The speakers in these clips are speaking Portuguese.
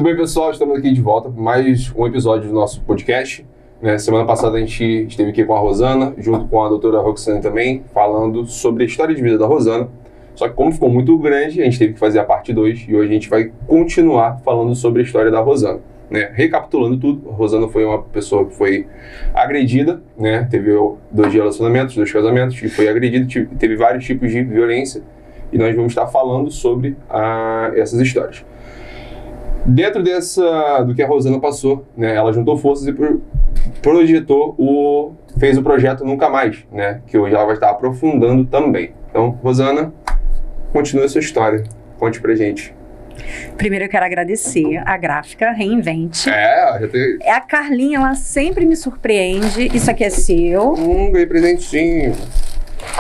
Muito bem, pessoal, estamos aqui de volta para mais um episódio do nosso podcast. Semana passada a gente esteve aqui com a Rosana, junto com a doutora Roxane também, falando sobre a história de vida da Rosana. Só que como ficou muito grande, a gente teve que fazer a parte 2 e hoje a gente vai continuar falando sobre a história da Rosana. Recapitulando tudo, a Rosana foi uma pessoa que foi agredida, teve 2 relacionamentos, 2 casamentos, e foi agredida, teve vários tipos de violência, e nós vamos estar falando sobre essas histórias. Dentro do que a Rosana passou, ela juntou forças e fez o projeto Nunca Mais, que hoje ela vai estar aprofundando também. Então, Rosana, continue a sua história, conte pra gente. Primeiro eu quero agradecer a gráfica Reinvente. É a Carlinha, ela sempre me surpreende. Isso aqui é seu. Ganhei presentinho.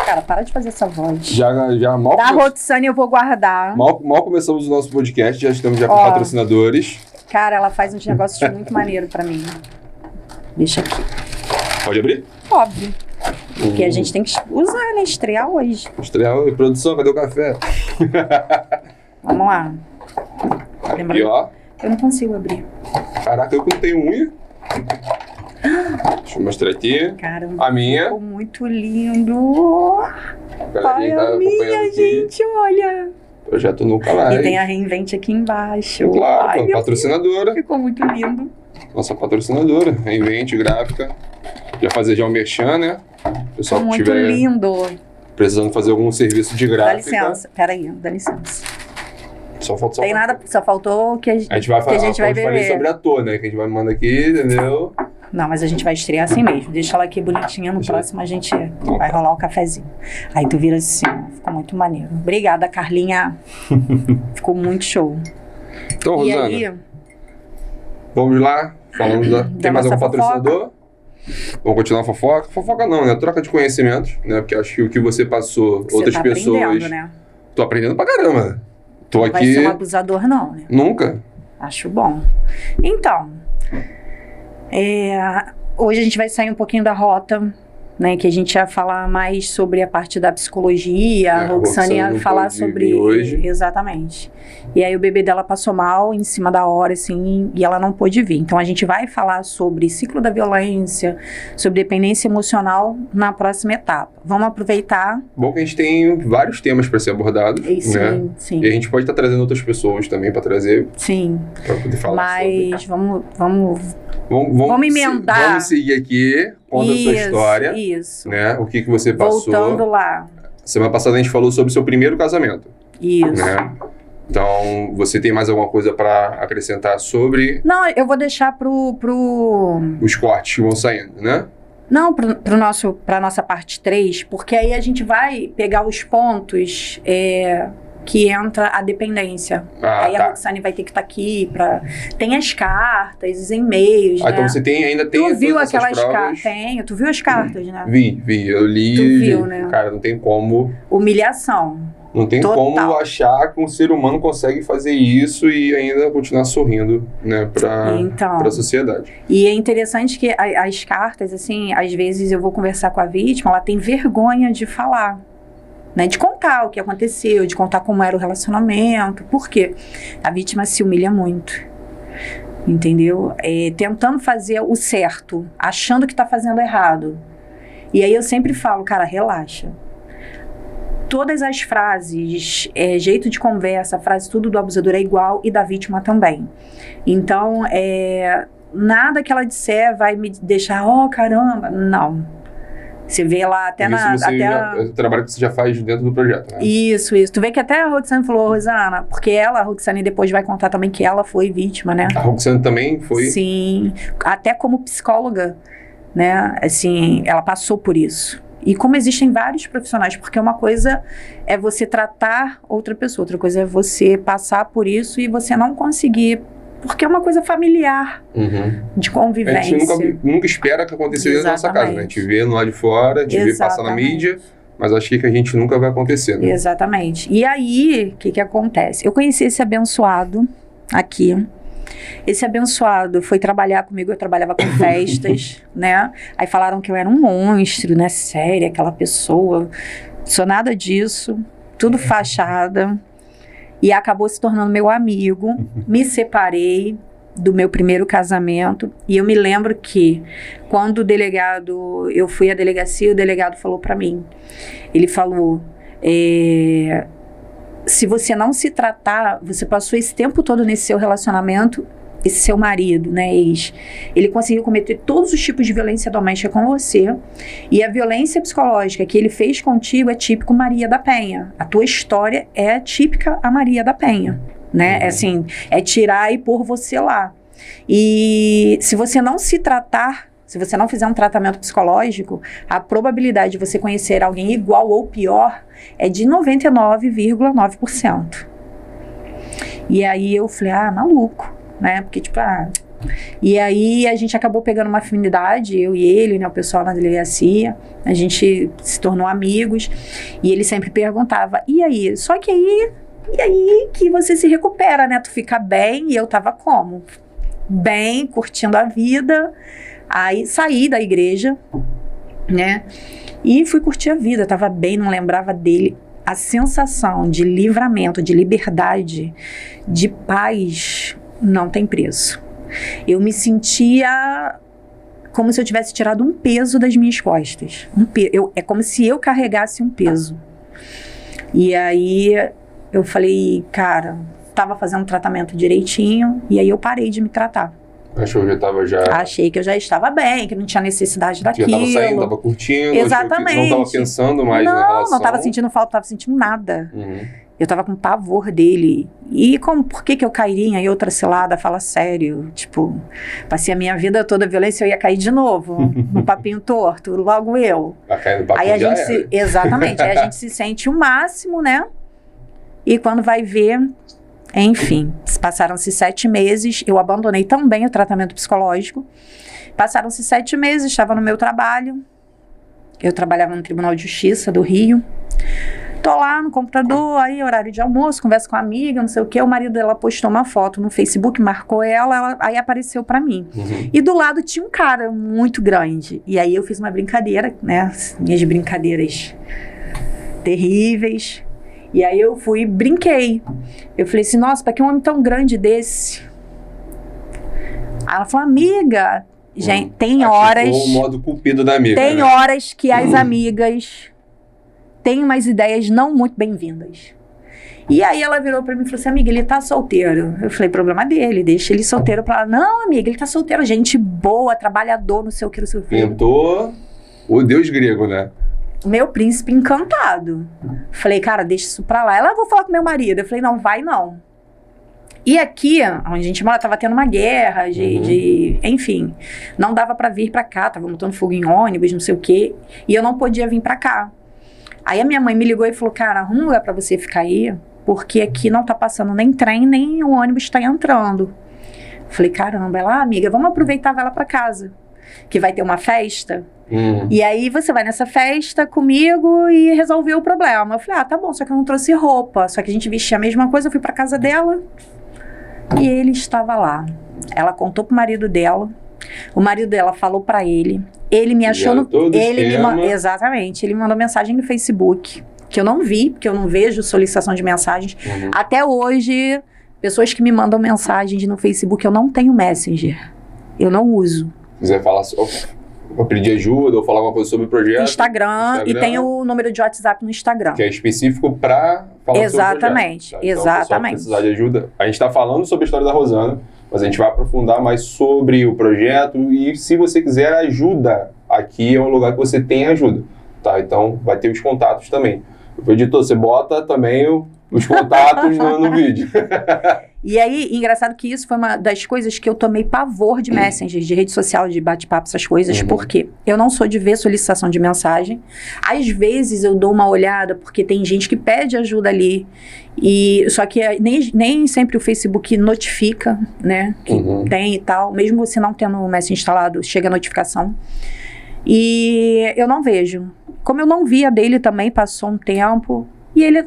Cara, para de fazer essa voz. Já mal da Roxane eu vou guardar. Mal começamos o nosso podcast, já estamos com patrocinadores. Cara, ela faz uns negócios muito maneiro pra mim. Deixa aqui. Pode abrir? Óbvio. Porque a gente tem que usar, estrear hoje. Estrear hoje. Produção, cadê o café? Vamos lá. Aqui, ó. Eu não consigo abrir. Caraca, eu que não tenho unha. Deixa eu mostrar aqui. Caramba, a minha. Ficou muito lindo. Olha a minha, gente, olha. Projeto Nunca Mais. E tem a Reinvente aqui embaixo. Claro, patrocinadora. Ficou muito lindo. Nossa patrocinadora, Reinvente, gráfica. Já fazer o merchan, né? O pessoal que muito tiver lindo. Precisando fazer algum serviço de gráfica. Dá licença, peraí, dá licença. Só faltou que a gente vai beber. Falei sobre a ator, né? Que a gente vai mandar aqui, entendeu? Não, mas a gente vai estrear assim mesmo. Deixa ela aqui bonitinha, no próximo a gente vai rolar o cafezinho. Aí tu vira assim, ficou muito maneiro. Obrigada, Carlinha. Ficou muito show. Então, Rosana, aí, vamos lá. Tem mais algum patrocinador? Vamos continuar a fofoca? Fofoca não, né? Troca de conhecimentos, né? Porque acho que o que você passou, outras pessoas... aprendendo, né? Tô aprendendo pra caramba. Tô aqui... Não vai ser um abusador, não, né? Nunca. Acho bom. Então, hoje a gente vai sair um pouquinho da rota, né? Que a gente ia falar mais sobre a parte da psicologia. A Roxane ia falar sobre... hoje. Exatamente. E aí o bebê dela passou mal em cima da hora, assim, e ela não pôde vir. Então a gente vai falar sobre ciclo da violência, sobre dependência emocional na próxima etapa. Vamos aproveitar. Bom que a gente tem vários temas para ser abordados, né? Sim. E a gente pode estar trazendo outras pessoas também para trazer. Sim. Para poder falar. Mas sobre. Vamos emendar. Vamos seguir aqui, conta a sua história. Isso. Né? O que você passou. Voltando lá. Semana passada a gente falou sobre o seu primeiro casamento. Isso. Né? Então, você tem mais alguma coisa para acrescentar sobre... Não, eu vou deixar os cortes que vão saindo, né? Não, pra nossa parte 3, porque aí a gente vai pegar os pontos que entra a dependência. Aí a Roxane vai ter que estar aqui tem as cartas, os e-mails, né? Então você ainda tem tu viu aquelas cartas? Tenho. Tu viu as cartas, né? Vi. Eu li. Tu viu, né? Cara, não tem como... Humilhação. Não tem como achar que um ser humano consegue fazer isso e ainda continuar sorrindo, né, pra sociedade. E é interessante que as cartas, assim, às vezes eu vou conversar com a vítima, ela tem vergonha de falar, né, de contar o que aconteceu, de contar como era o relacionamento. Por quê? A vítima se humilha muito, entendeu? Tentando fazer o certo, achando que tá fazendo errado. E aí eu sempre falo, cara, relaxa. Todas as frases, jeito de conversa, frase tudo do abusador é igual e da vítima também. Então, nada que ela disser vai me deixar, caramba, não. Você vê lá até o trabalho que você já faz dentro do projeto, né? Isso. Tu vê que até a Roxane falou, Rosana, porque a Roxane depois vai contar também que ela foi vítima, né? A Roxane também foi? Sim, até como psicóloga, né? Assim, ela passou por isso. E como existem vários profissionais, porque uma coisa é você tratar outra pessoa, outra coisa é você passar por isso e você não conseguir, porque é uma coisa familiar, de convivência. A gente nunca espera que acontecesse dentro da nossa casa, né? A gente vê no lado de fora, a gente vê passar na mídia, mas acho que a gente nunca vai acontecer, né? Exatamente. E aí, o que acontece? Eu conheci esse abençoado aqui. Esse abençoado foi trabalhar comigo, eu trabalhava com festas, né? Aí falaram que eu era um monstro, né? Séria, aquela pessoa. Sou nada disso, tudo fachada. e acabou se tornando meu amigo. Me separei do meu primeiro casamento, e eu me lembro que quando eu fui à delegacia, o delegado falou para mim, ele falou, se você não se tratar, você passou esse tempo todo nesse seu relacionamento, esse seu marido, né, ex, ele conseguiu cometer todos os tipos de violência doméstica com você, e a violência psicológica que ele fez contigo é típico Maria da Penha. A tua história é típica a Maria da Penha, né? É assim, é tirar e pôr você lá. E se você não se tratar, se você não fizer um tratamento psicológico, a probabilidade de você conhecer alguém igual ou pior é de 99,9%. E aí eu falei, maluco, né? Porque tipo, E aí a gente acabou pegando uma afinidade, eu e ele, né, o pessoal na delegacia, a gente se tornou amigos, e ele sempre perguntava, e aí? Só que aí que você se recupera, né? Tu fica bem, e eu tava como? Bem, curtindo a vida. Aí saí da igreja, né? E fui curtir a vida, tava bem, não lembrava dele. A sensação de livramento, de liberdade, de paz, não tem preço. Eu me sentia como se eu tivesse tirado um peso das minhas costas. É como se eu carregasse um peso. E aí eu falei, cara, tava fazendo tratamento direitinho, e aí eu parei de me tratar. Achei que eu já estava bem, que não tinha necessidade daquilo. Já estava saindo, estava curtindo. Exatamente. Não estava pensando mais na relação. Não estava sentindo falta, não estava sentindo nada. Eu estava com pavor dele. E por que eu cairia em outra cilada? Fala sério. Tipo, passei a minha vida toda violência, eu ia cair de novo. No papinho torto, logo eu. Vai cair no papinho. Aí a gente exatamente, aí a gente se sente o máximo, né? E quando vai ver, enfim, passaram-se 7 meses, eu abandonei também o tratamento psicológico. Passaram-se 7 meses, estava no meu trabalho. Eu trabalhava no Tribunal de Justiça do Rio. Tô lá no computador, aí horário de almoço, conversa com a amiga, não sei o quê. O marido dela postou uma foto no Facebook, marcou ela, aí apareceu pra mim. E do lado tinha um cara muito grande. E aí eu fiz uma brincadeira, né? Minhas brincadeiras terríveis. E aí eu fui e brinquei. Eu falei assim, nossa, pra que um homem tão grande desse? Aí ela falou, amiga, gente, tem horas... o modo cupido da amiga. Tem horas que as amigas têm umas ideias não muito bem-vindas. E aí ela virou pra mim e falou assim, amiga, ele tá solteiro. Eu falei, problema dele, deixa ele solteiro pra ela. Não, amiga, ele tá solteiro, gente boa, trabalhador, não sei o que, não sei o que. Pintou o deus grego, né? Meu príncipe encantado. Falei, cara, deixa isso pra lá. Ela, vou falar com meu marido. Eu falei, não, vai não. E aqui, onde a gente mora, tava tendo uma guerra enfim, não dava pra vir pra cá, tava botando fogo em ônibus, não sei o quê, e eu não podia vir pra cá. Aí a minha mãe me ligou e falou, cara, arruma um lugar pra você ficar aí, porque aqui não tá passando nem trem, nem o ônibus tá entrando. Falei, caramba. Ela, amiga, vamos aproveitar, vai lá pra casa, que vai ter uma festa. E aí você vai nessa festa comigo e resolveu o problema. Eu falei, tá bom, só que eu não trouxe roupa. Só que a gente vestia a mesma coisa, eu fui pra casa dela e ele estava lá. Ela contou pro marido dela, o marido dela falou pra ele me achou no... Exatamente, ele me mandou mensagem no Facebook, que eu não vi, porque eu não vejo solicitação de mensagens. Até hoje, pessoas que me mandam mensagens no Facebook, eu não tenho Messenger. Eu não uso. Se quiser falar pra pedir ajuda ou falar alguma coisa sobre o projeto. Instagram, e tem o número de WhatsApp no Instagram. Que é específico pra falar sobre o projeto. Tá? Então, Exatamente. Se precisar de ajuda, a gente tá falando sobre a história da Rosana, mas a gente vai aprofundar mais sobre o projeto, e se você quiser ajuda, aqui é um lugar que você tem ajuda, tá? Então vai ter os contatos também. O editor, você bota também os contatos no vídeo. E aí, engraçado que isso foi uma das coisas que eu tomei pavor de Messenger, de rede social, de bate-papo, essas coisas, porque eu não sou de ver solicitação de mensagem. Às vezes eu dou uma olhada, porque tem gente que pede ajuda ali, só que nem sempre o Facebook notifica, né, que tem e tal. Mesmo você não tendo o Messenger instalado, chega a notificação. E eu não vejo. Como eu não via dele também, passou um tempo,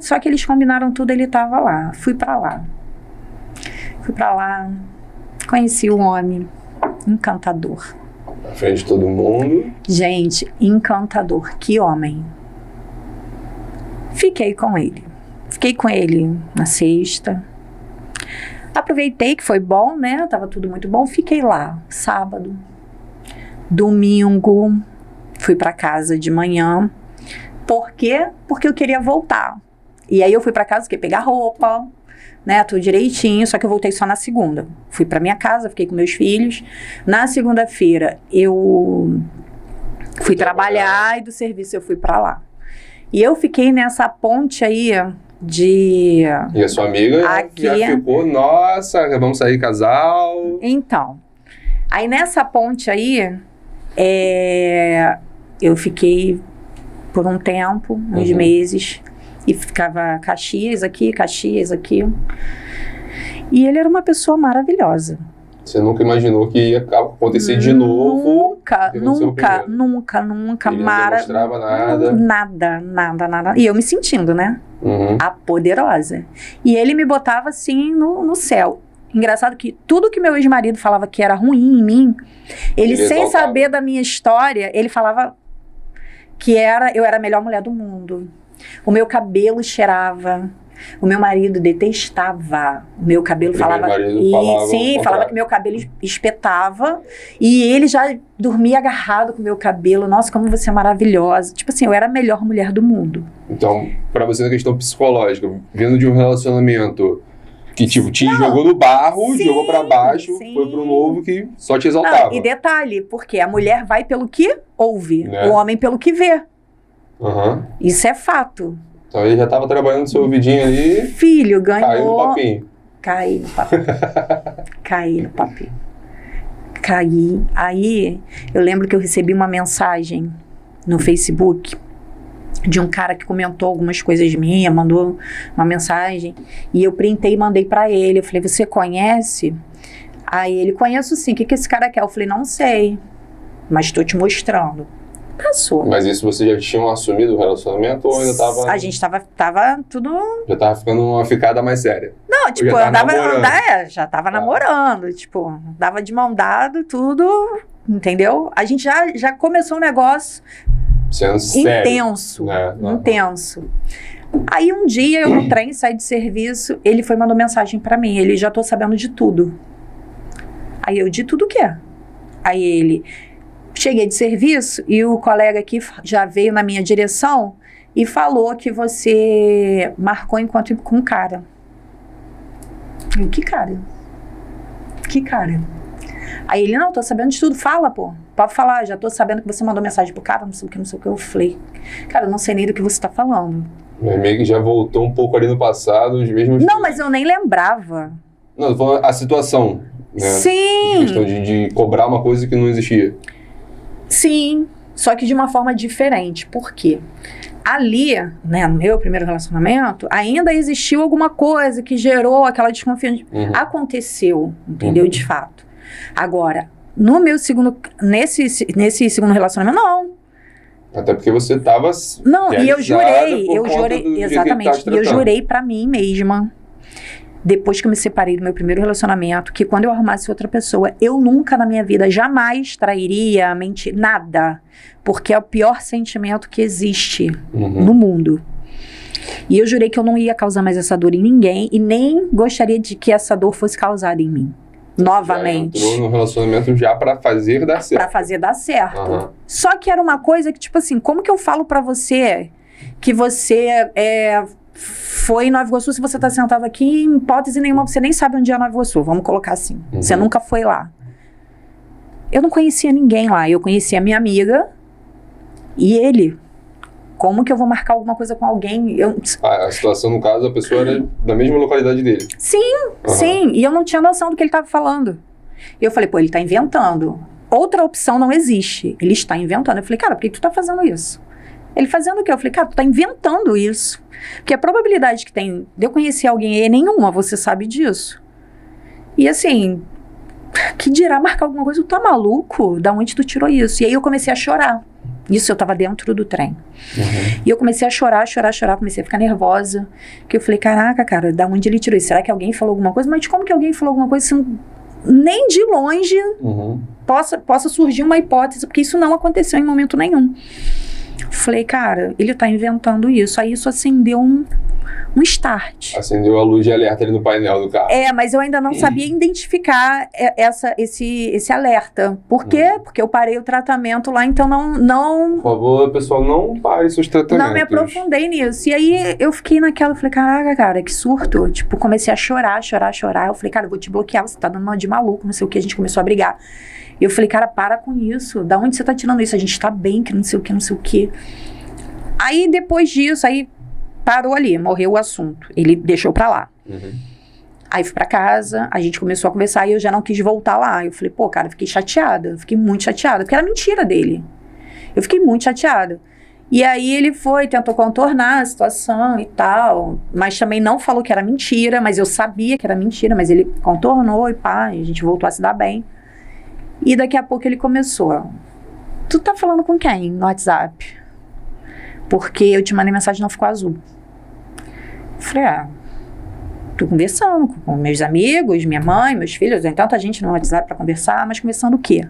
só que eles combinaram tudo, ele tava lá. Fui pra lá, conheci um homem encantador. Na frente de todo mundo. Gente, encantador, que homem. Fiquei com ele. Fiquei com ele na sexta. Aproveitei que foi bom, né? Tava tudo muito bom. Fiquei lá, sábado. Domingo, fui pra casa de manhã. Por quê? Porque eu queria voltar. E aí eu fui pra casa, pegar roupa, né? Tudo direitinho, só que eu voltei só na segunda. Fui pra minha casa, fiquei com meus filhos. Na segunda-feira, eu fui trabalhar e do serviço eu fui pra lá. E eu fiquei nessa ponte aí de... E a sua amiga aqui, já ficou, nossa, vamos sair casal. Então, aí nessa ponte aí, eu fiquei por um tempo, uns meses, e ficava Caxias aqui. E ele era uma pessoa maravilhosa. Você nunca imaginou que ia acontecer de novo? Nunca. Ele não demonstrava nada? Nada. E eu me sentindo, né? A poderosa. E ele me botava assim no céu. Engraçado que tudo que meu ex-marido falava que era ruim em mim, ele sem exaltava. saber da minha história, ele falava que eu era a melhor mulher do mundo. O meu cabelo cheirava. O meu marido detestava o meu cabelo, falava que meu cabelo espetava, e ele já dormia agarrado com o meu cabelo. Nossa, como você é maravilhosa. Tipo assim, eu era a melhor mulher do mundo. Então, pra você na questão psicológica, vindo de um relacionamento que tipo, te jogou no barro, jogou pra baixo, foi pro novo que só te exaltava. E detalhe, porque a mulher vai pelo que ouve, o homem pelo que vê. Isso é fato. Então ele já tava trabalhando no seu ouvidinho ali. Filho, ganhou. Caiu no papinho. Caí no papinho. Aí, eu lembro que eu recebi uma mensagem no Facebook de um cara que comentou algumas coisas minhas, mandou uma mensagem, e eu printei e mandei pra ele. Eu falei, você conhece? Aí ele, conheço sim, o que esse cara quer? Eu falei, não sei, mas tô te mostrando. Passou. Mas isso você já tinha assumido o relacionamento ou ainda tava... A gente tava tudo... Já tava ficando uma ficada mais séria. Não, tipo, já tava namorando, tipo, dava de mão dada, tudo, entendeu? A gente já começou um negócio sendo intenso, intenso. Aí um dia eu no trem, saí de serviço, ele mandou mensagem pra mim, ele, já tô sabendo de tudo. Aí eu, de tudo o quê? Aí ele... Cheguei de serviço e o colega aqui já veio na minha direção e falou que você marcou encontro com um cara. Eu, que cara? Que cara? Aí ele, não, tô sabendo de tudo, fala, pô. Pode falar, já tô sabendo que você mandou mensagem pro cara, não sei o que. Eu falei, cara, eu não sei nem do que você tá falando. Meio que já voltou um pouco ali no passado, os mesmos... Não, mas eu nem lembrava. Não, tô falando a situação, né? Sim. A questão de cobrar uma coisa que não existia. Sim, só que de uma forma diferente. Por quê? Ali, né, no meu primeiro relacionamento, ainda existiu alguma coisa que gerou aquela desconfiança. Aconteceu, entendeu? De fato. Agora, no meu nesse segundo relacionamento, não. Até porque você tava... Não, e eu jurei, exatamente. E eu jurei pra mim mesma, depois que eu me separei do meu primeiro relacionamento, que quando eu arrumasse outra pessoa, eu nunca na minha vida, jamais trairia, mentir, nada. Porque é o pior sentimento que existe no mundo. E eu jurei que eu não ia causar mais essa dor em ninguém e nem gostaria de que essa dor fosse causada em mim. Novamente. Já entrou no relacionamento já pra fazer dar certo. Pra fazer dar certo. Só que era uma coisa que, tipo assim, como que eu falo pra você que você foi em Nova Iguaçu, se você tá sentado aqui, em hipótese nenhuma, você nem sabe onde é Nova Iguaçu, vamos colocar assim. Você nunca foi lá. Eu não conhecia ninguém lá, eu conhecia a minha amiga e ele. Como que eu vou marcar alguma coisa com alguém? A situação, no caso, a pessoa era da mesma localidade dele. Sim, e eu não tinha noção do que ele tava falando. E eu falei, pô, ele tá inventando. Outra opção não existe, ele está inventando. Eu falei, cara, por que tu tá fazendo isso? Ele fazendo o quê? Eu falei, cara, tu tá inventando isso. Porque a probabilidade que tem de eu conhecer alguém é nenhuma, você sabe disso. E assim, que dirá marcar alguma coisa? Tu tá maluco? Da onde tu tirou isso? E aí eu comecei a chorar. Isso, eu tava dentro do trem. E eu comecei a chorar, comecei a ficar nervosa. Que eu falei, caraca, cara, da onde ele tirou isso? Será que alguém falou alguma coisa? Mas como que alguém falou alguma coisa se nem de longe possa surgir uma hipótese? Porque isso não aconteceu em momento nenhum. Falei, cara, ele tá inventando isso. Aí isso acendeu um start. Acendeu a luz de alerta ali no painel do carro. Mas eu ainda não sabia identificar esse alerta. Por quê? Porque eu parei o tratamento lá, então não... Por favor, pessoal, não pare seus tratamentos. Não me aprofundei nisso. E aí eu fiquei naquela, falei, caraca, cara, que surto. Tipo, comecei a chorar. Eu falei, cara, eu vou te bloquear, você tá dando uma de maluco, não sei o que, a gente começou a brigar. E eu falei, cara, para com isso. Da onde você tá tirando isso? A gente tá bem, que não sei o que. Aí, depois disso, parou ali, morreu o assunto. Ele deixou pra lá. Aí fui pra casa, a gente começou a conversar e eu já não quis voltar lá. Eu falei, pô, cara, fiquei chateada. Fiquei muito chateada, porque era mentira dele. Eu fiquei muito chateada. E aí ele tentou contornar a situação e tal, mas também não falou que era mentira, mas eu sabia que era mentira, mas ele contornou e a gente voltou a se dar bem. E daqui a pouco ele começou, tu tá falando com quem no WhatsApp? Porque eu te mandei mensagem e não ficou azul. Eu falei, tô conversando com meus amigos, minha mãe, meus filhos, tem tanta gente no WhatsApp pra conversar, mas conversando o quê?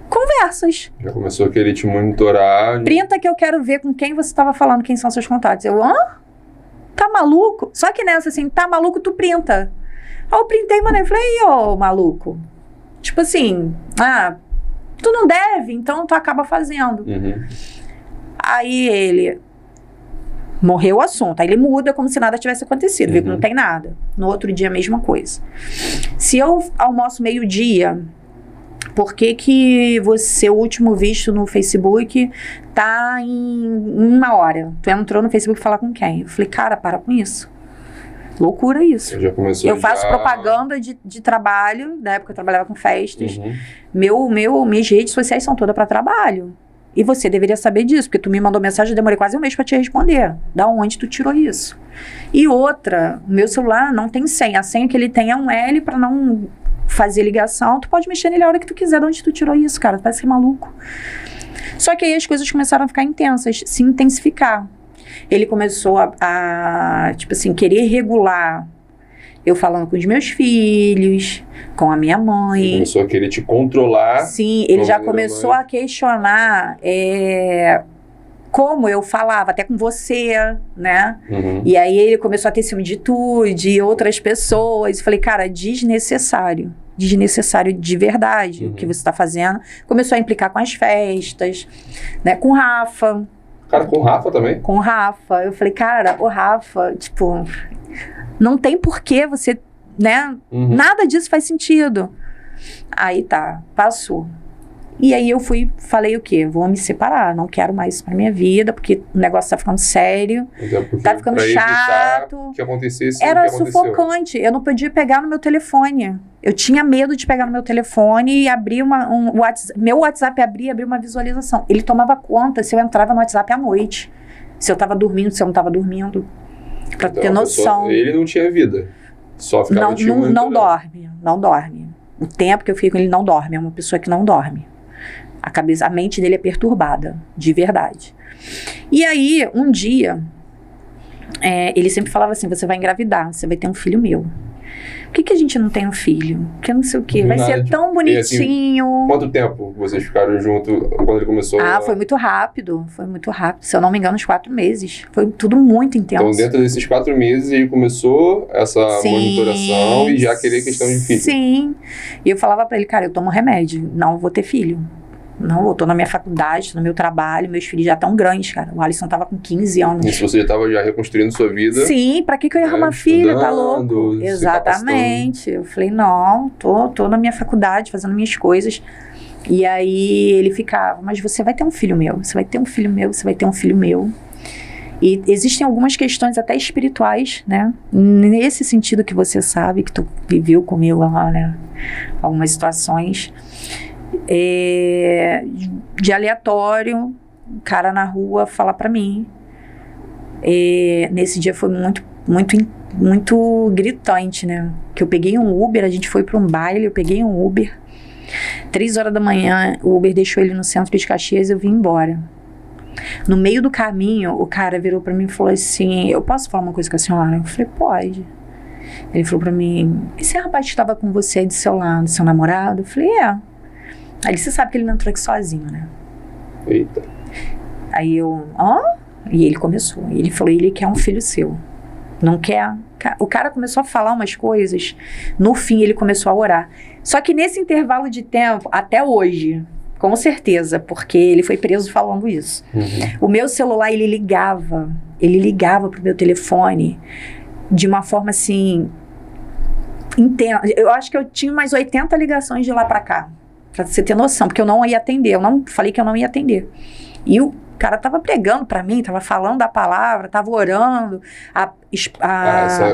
Conversas. Já começou a querer te monitorar. Printa que eu quero ver com quem você estava falando, quem são seus contatos. Eu, tá maluco? Só que nessa, assim, tá maluco, tu printa. Aí eu printei, mano, eu falei, ô, maluco. Tipo assim, tu não deve, então tu acaba fazendo. Aí ele... Morreu o assunto. Aí ele muda como se nada tivesse acontecido. Vê que não tem nada. No outro dia, a mesma coisa. Se eu almoço meio-dia... Por que o último visto no Facebook tá em 1 hora? Tu entrou no Facebook falar com quem? Eu falei, cara, para com isso. Loucura isso. Já começou eu faço propaganda de trabalho, na época eu trabalhava com festas. Minhas redes sociais são todas para trabalho. E você deveria saber disso, porque tu me mandou mensagem, eu demorei quase 1 mês para te responder. Da onde tu tirou isso? E outra, o meu celular não tem senha. A senha que ele tem é um L para não... fazer ligação, tu pode mexer nele a hora que tu quiser. De onde tu tirou isso, cara? Tu parece que é maluco. Só que aí as coisas começaram a ficar intensas, se intensificar. Ele começou tipo assim, querer regular eu falando com os meus filhos, com a minha mãe. Ele começou a querer te controlar. Sim, ele já começou a questionar como eu falava, até com você, né? E aí ele começou a ter ciúme de tu, de outras pessoas. Eu falei, cara, desnecessário de verdade o que você tá fazendo. Começou a implicar com as festas, né? Com o Rafa. Cara, com o Rafa também? Com o Rafa. Eu falei, cara, o Rafa, tipo, não tem porquê você, né? Nada disso faz sentido. Aí tá, passou. E aí eu falei o quê? Vou me separar, não quero mais isso pra minha vida, porque o negócio tá ficando sério, tá ficando chato. Que acontecesse, era sufocante, eu não podia pegar no meu telefone. Eu tinha medo de pegar no meu telefone e abrir meu WhatsApp abria uma visualização. Ele tomava conta se eu entrava no WhatsApp à noite, se eu tava dormindo, se eu não tava dormindo, pra então, ter noção. Ele não tinha vida, só ficava não dorme. O tempo que eu fico com ele não dorme, é uma pessoa que não dorme. A mente dele é perturbada, de verdade. E aí, um dia, ele sempre falava assim, você vai engravidar, você vai ter um filho meu. Por que a gente não tem um filho? Porque não sei o quê, vai ser tão bonitinho. Assim, quanto tempo vocês ficaram juntos quando ele começou? Foi muito rápido, Se eu não me engano, uns 4 meses. Foi tudo muito intenso. Então, dentro desses 4 meses, ele começou essa monitoração e já querer questão de filho. Sim. E eu falava pra ele, cara, eu tomo remédio, não vou ter filho. Não, eu tô na minha faculdade, tô no meu trabalho, meus filhos já estão grandes, cara. O Alisson tava com 15 anos. E se você já tava já reconstruindo sua vida? Sim, pra que eu ia arrumar filho? Tá louco? Exatamente. Eu falei, não, tô na minha faculdade, fazendo minhas coisas. E aí ele ficava, mas você vai ter um filho meu, você vai ter um filho meu, você vai ter um filho meu. E existem algumas questões até espirituais, né? Nesse sentido que você sabe, que tu viveu comigo lá, né? Algumas situações. De aleatório, um cara na rua fala pra mim. Nesse dia foi muito gritante, né? Que eu peguei um Uber, a gente foi pra um baile, eu peguei um Uber. 3 horas da manhã, o Uber deixou ele no centro de Caxias e eu vim embora. No meio do caminho, o cara virou pra mim e falou assim, eu posso falar uma coisa com a senhora? Eu falei, pode. Ele falou pra mim, esse rapaz que estava com você aí do seu lado, seu namorado? Eu falei, Aí você sabe que ele não entrou aqui sozinho, né? Eita. Aí eu, E ele começou. Ele falou, ele quer um filho seu. Não quer? O cara começou a falar umas coisas. No fim, ele começou a orar. Só que nesse intervalo de tempo, até hoje, com certeza, porque ele foi preso falando isso. O meu celular, ele ligava pro meu telefone de uma forma assim, intensa. Eu acho que eu tinha umas 80 ligações de lá pra cá, pra você ter noção, porque eu não ia atender. Eu não falei que eu não ia atender. E o cara tava pregando pra mim, tava falando da palavra, tava orando.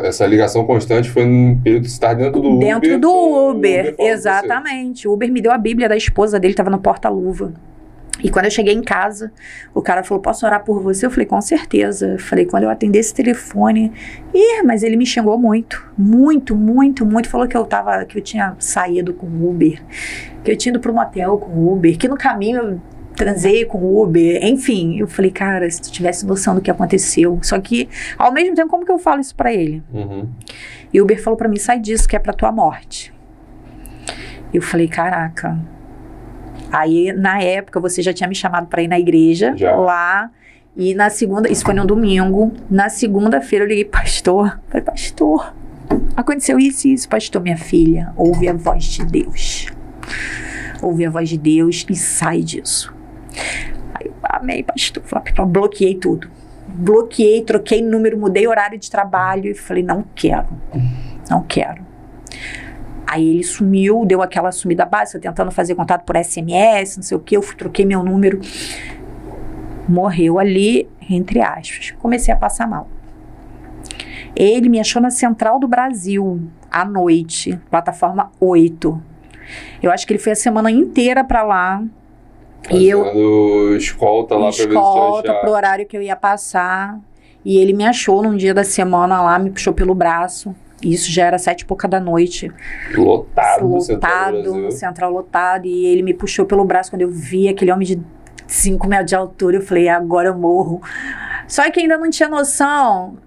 Essa ligação constante foi no período que você estava dentro do Uber. Dentro do Uber, exatamente. O Uber me deu a Bíblia da esposa dele, tava no porta-luva. E quando eu cheguei em casa, o cara falou, posso orar por você? Eu falei, com certeza. Eu falei, quando eu atender esse telefone... mas ele me xingou muito. Muito, muito, muito. Falou que eu tinha saído com o Uber. Que eu tinha ido para um motel com o Uber. Que no caminho eu transei com o Uber. Enfim, eu falei, cara, se tu tivesse noção do que aconteceu. Só que, ao mesmo tempo, como que eu falo isso para ele? E o Uber falou para mim, sai disso que é pra tua morte. Eu falei, caraca... Aí, na época, você já tinha me chamado para ir na igreja, lá, e na segunda, isso foi no domingo, na segunda-feira eu liguei, pastor, falei, pastor, aconteceu isso e isso, pastor, minha filha, ouve a voz de Deus. Ouve a voz de Deus e sai disso. Aí eu, amém, pastor, bloqueei tudo. Bloqueei, troquei número, mudei horário de trabalho e falei, não quero. Aí ele sumiu, deu aquela sumida básica, tentando fazer contato por SMS, não sei o que, eu troquei meu número. Morreu ali, entre aspas. Comecei a passar mal. Ele me achou na Central do Brasil, à noite, plataforma 8. Eu acho que ele foi a semana inteira pra lá. E eu... escolta lá pra ver se escolta pro horário que eu ia passar. E ele me achou num dia da semana lá, me puxou pelo braço. Isso já era 7h da noite. Lotado no Central lotado. E ele me puxou pelo braço. Quando eu vi aquele homem de 5 metros de altura, eu falei, agora eu morro. Só que ainda não tinha noção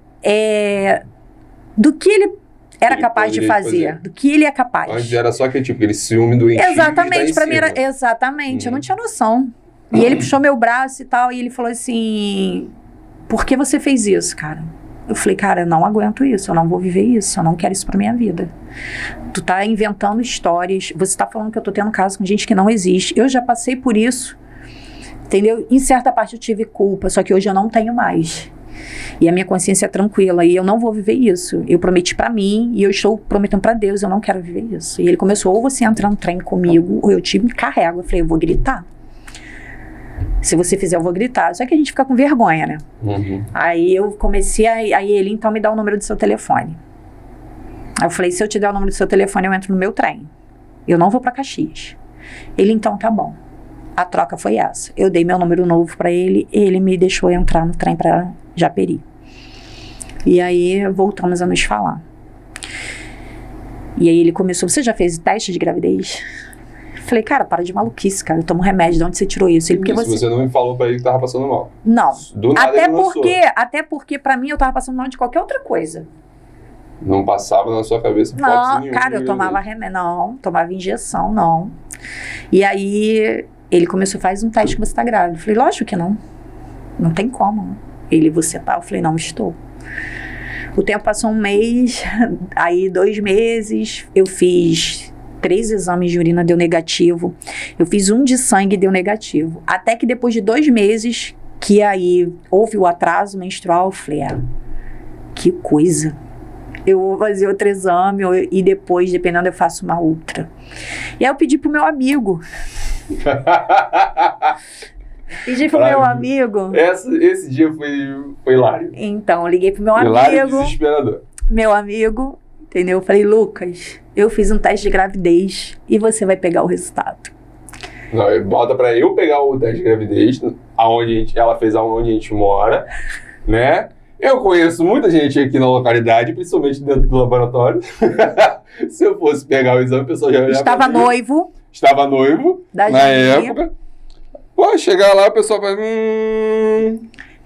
do que ele era capaz de fazer. Do que ele é capaz. Antes era só aquele ciúme doentio. Exatamente, pra mim era... Exatamente, eu não tinha noção. E ele puxou meu braço e tal, e ele falou assim, por que você fez isso, cara? Eu falei, cara, eu não aguento isso, eu não vou viver isso, eu não quero isso pra minha vida. Tu tá inventando histórias, você tá falando que eu tô tendo caso com gente que não existe. Eu já passei por isso, entendeu? Em certa parte eu tive culpa, só que hoje eu não tenho mais. E a minha consciência é tranquila, e eu não vou viver isso. Eu prometi pra mim, e eu estou prometendo pra Deus, eu não quero viver isso. E ele começou, ou você entra no trem comigo, ou eu te carrego. Eu falei, eu vou gritar. Se você fizer, eu vou gritar. Só que a gente fica com vergonha, né? Aí eu comecei, aí ele, então, me dá o número do seu telefone. Aí eu falei, se eu te der o número do seu telefone, eu entro no meu trem. Eu não vou pra Caxias. Ele, então, tá bom. A troca foi essa. Eu dei meu número novo pra ele, ele me deixou entrar no trem pra Japeri. E aí, voltamos a nos falar. E aí ele começou, você já fez teste de gravidez? Falei, cara, para de maluquice, cara. Eu tomo remédio, de onde você tirou isso? Ele, porque você não me falou pra ele que tava passando mal. Não. Do nada até porque pra mim eu tava passando mal de qualquer outra coisa. Não passava na sua cabeça? Não, cara, eu tomava remédio. Não, tomava injeção, não. E aí ele começou, faz um teste que você tá grávida. Eu falei, lógico que não. Não tem como. Ele, você tá? Eu falei, não estou. O tempo passou 1 mês, aí 2 meses, eu fiz 3 exames de urina, deu negativo. Eu fiz 1 de sangue, deu negativo. Até que depois de 2 meses, que aí houve o atraso menstrual, eu falei, que coisa. Eu vou fazer outro exame e depois, dependendo, eu faço uma ultra. E aí eu pedi pro meu amigo. Pedi pro meu amigo. Esse dia foi hilário. Então, eu liguei pro meu hilário amigo. Desesperador. Meu amigo, entendeu? Eu falei, Lucas, eu fiz um teste de gravidez e você vai pegar o resultado. Não, bota pra eu pegar o teste de gravidez, ela fez aonde a gente mora, né? Eu conheço muita gente aqui na localidade, principalmente dentro do laboratório. Se eu fosse pegar o exame, o pessoal já ia Estava noivo na época. Pô, chegar lá, o pessoal vai...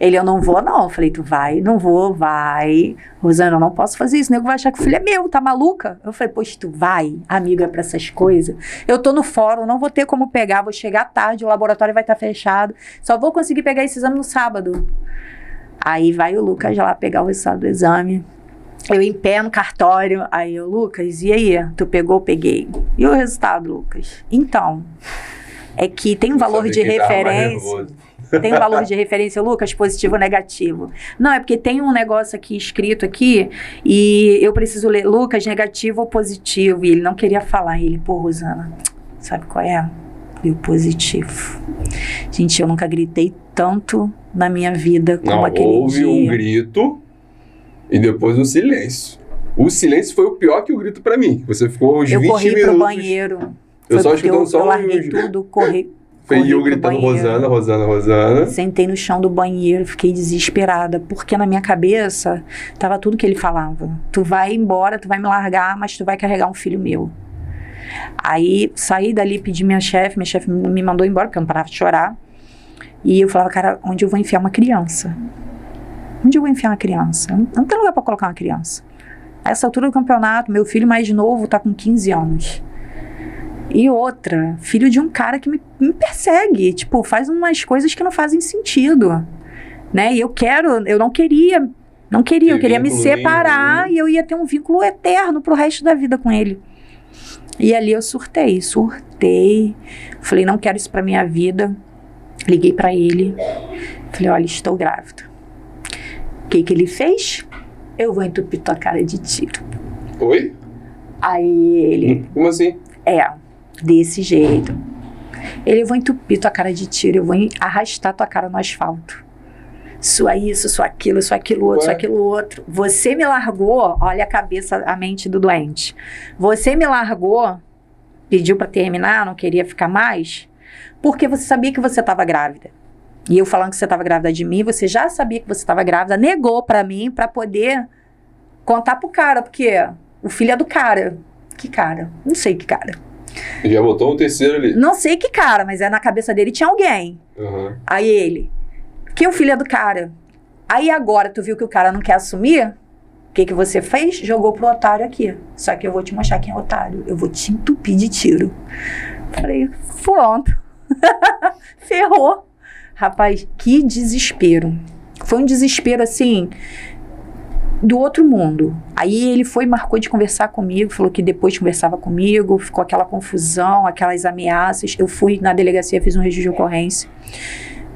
Ele, eu não vou, não. Eu falei, tu vai? Não vou, vai. Rosana, eu não posso fazer isso. O nego vai achar que o filho é meu, tá maluca? Eu falei, pois tu vai, amiga, pra essas coisas. Eu tô no fórum, não vou ter como pegar, vou chegar tarde, o laboratório vai estar fechado. Só vou conseguir pegar esse exame no sábado. Aí vai o Lucas lá pegar o resultado do exame. Eu em pé no cartório. Aí eu, Lucas, e aí? Tu pegou? Peguei. E o resultado, Lucas? Então, é que tem um valor de referência. Tem um valor de referência, Lucas, positivo ou negativo? Não, é porque tem um negócio aqui escrito aqui e eu preciso ler, Lucas, negativo ou positivo? E ele não queria falar. Ele, pô, Rosana, sabe qual é? E o positivo. Gente, eu nunca gritei tanto na minha vida como aquele dia. Houve um grito e depois um silêncio. O silêncio foi o pior que o grito pra mim. Você ficou uns 20 minutos. Eu corri pro banheiro. Eu só escutando só eu larguei tudo, corri. E eu gritando, Rosana, Rosana, Rosana. Sentei no chão do banheiro, fiquei desesperada, porque na minha cabeça tava tudo que ele falava. Tu vai embora, tu vai me largar, mas tu vai carregar um filho meu. Aí saí dali, pedi minha chefe me mandou embora, porque eu não parava de chorar. E eu falava, cara, onde eu vou enfiar uma criança? Onde eu vou enfiar uma criança? Não tem lugar pra colocar uma criança. A essa altura do campeonato, meu filho mais novo tá com 15 anos. E outra, filho de um cara que me persegue, tipo, faz umas coisas que não fazem sentido, né? E eu não queria, eu queria me separar e eu ia ter um vínculo eterno pro resto da vida com ele. E ali eu surtei, falei, não quero isso pra minha vida. Liguei pra ele, falei, olha, estou grávida. O que ele fez? Eu vou entupir tua cara de tiro. Oi? Aí ele... Como assim? Desse jeito. Eu vou entupir tua cara de tiro, eu vou arrastar tua cara no asfalto. Sua isso, sua aquilo outro, sua aquilo outro. Você me largou, olha a cabeça, a mente do doente. Você me largou, pediu pra terminar, não queria ficar mais, porque você sabia que você estava grávida. E eu falando que você estava grávida de mim, você já sabia que você estava grávida, negou pra mim, pra poder contar pro cara, porque o filho é do cara. Que cara? Não sei que cara. Já botou um terceiro ali. Não sei que cara, mas na cabeça dele tinha alguém. Uhum. Aí ele, que o filho é do cara. Aí agora tu viu que o cara não quer assumir? O que você fez? Jogou pro otário aqui. Só que eu vou te mostrar quem é otário. Eu vou te entupir de tiro. Falei, pronto. Ferrou. Rapaz, que desespero. Foi um desespero assim... do outro mundo. Aí ele marcou de conversar comigo, falou que depois conversava comigo, ficou aquela confusão, aquelas ameaças. Eu fui na delegacia, fiz um registro de ocorrência,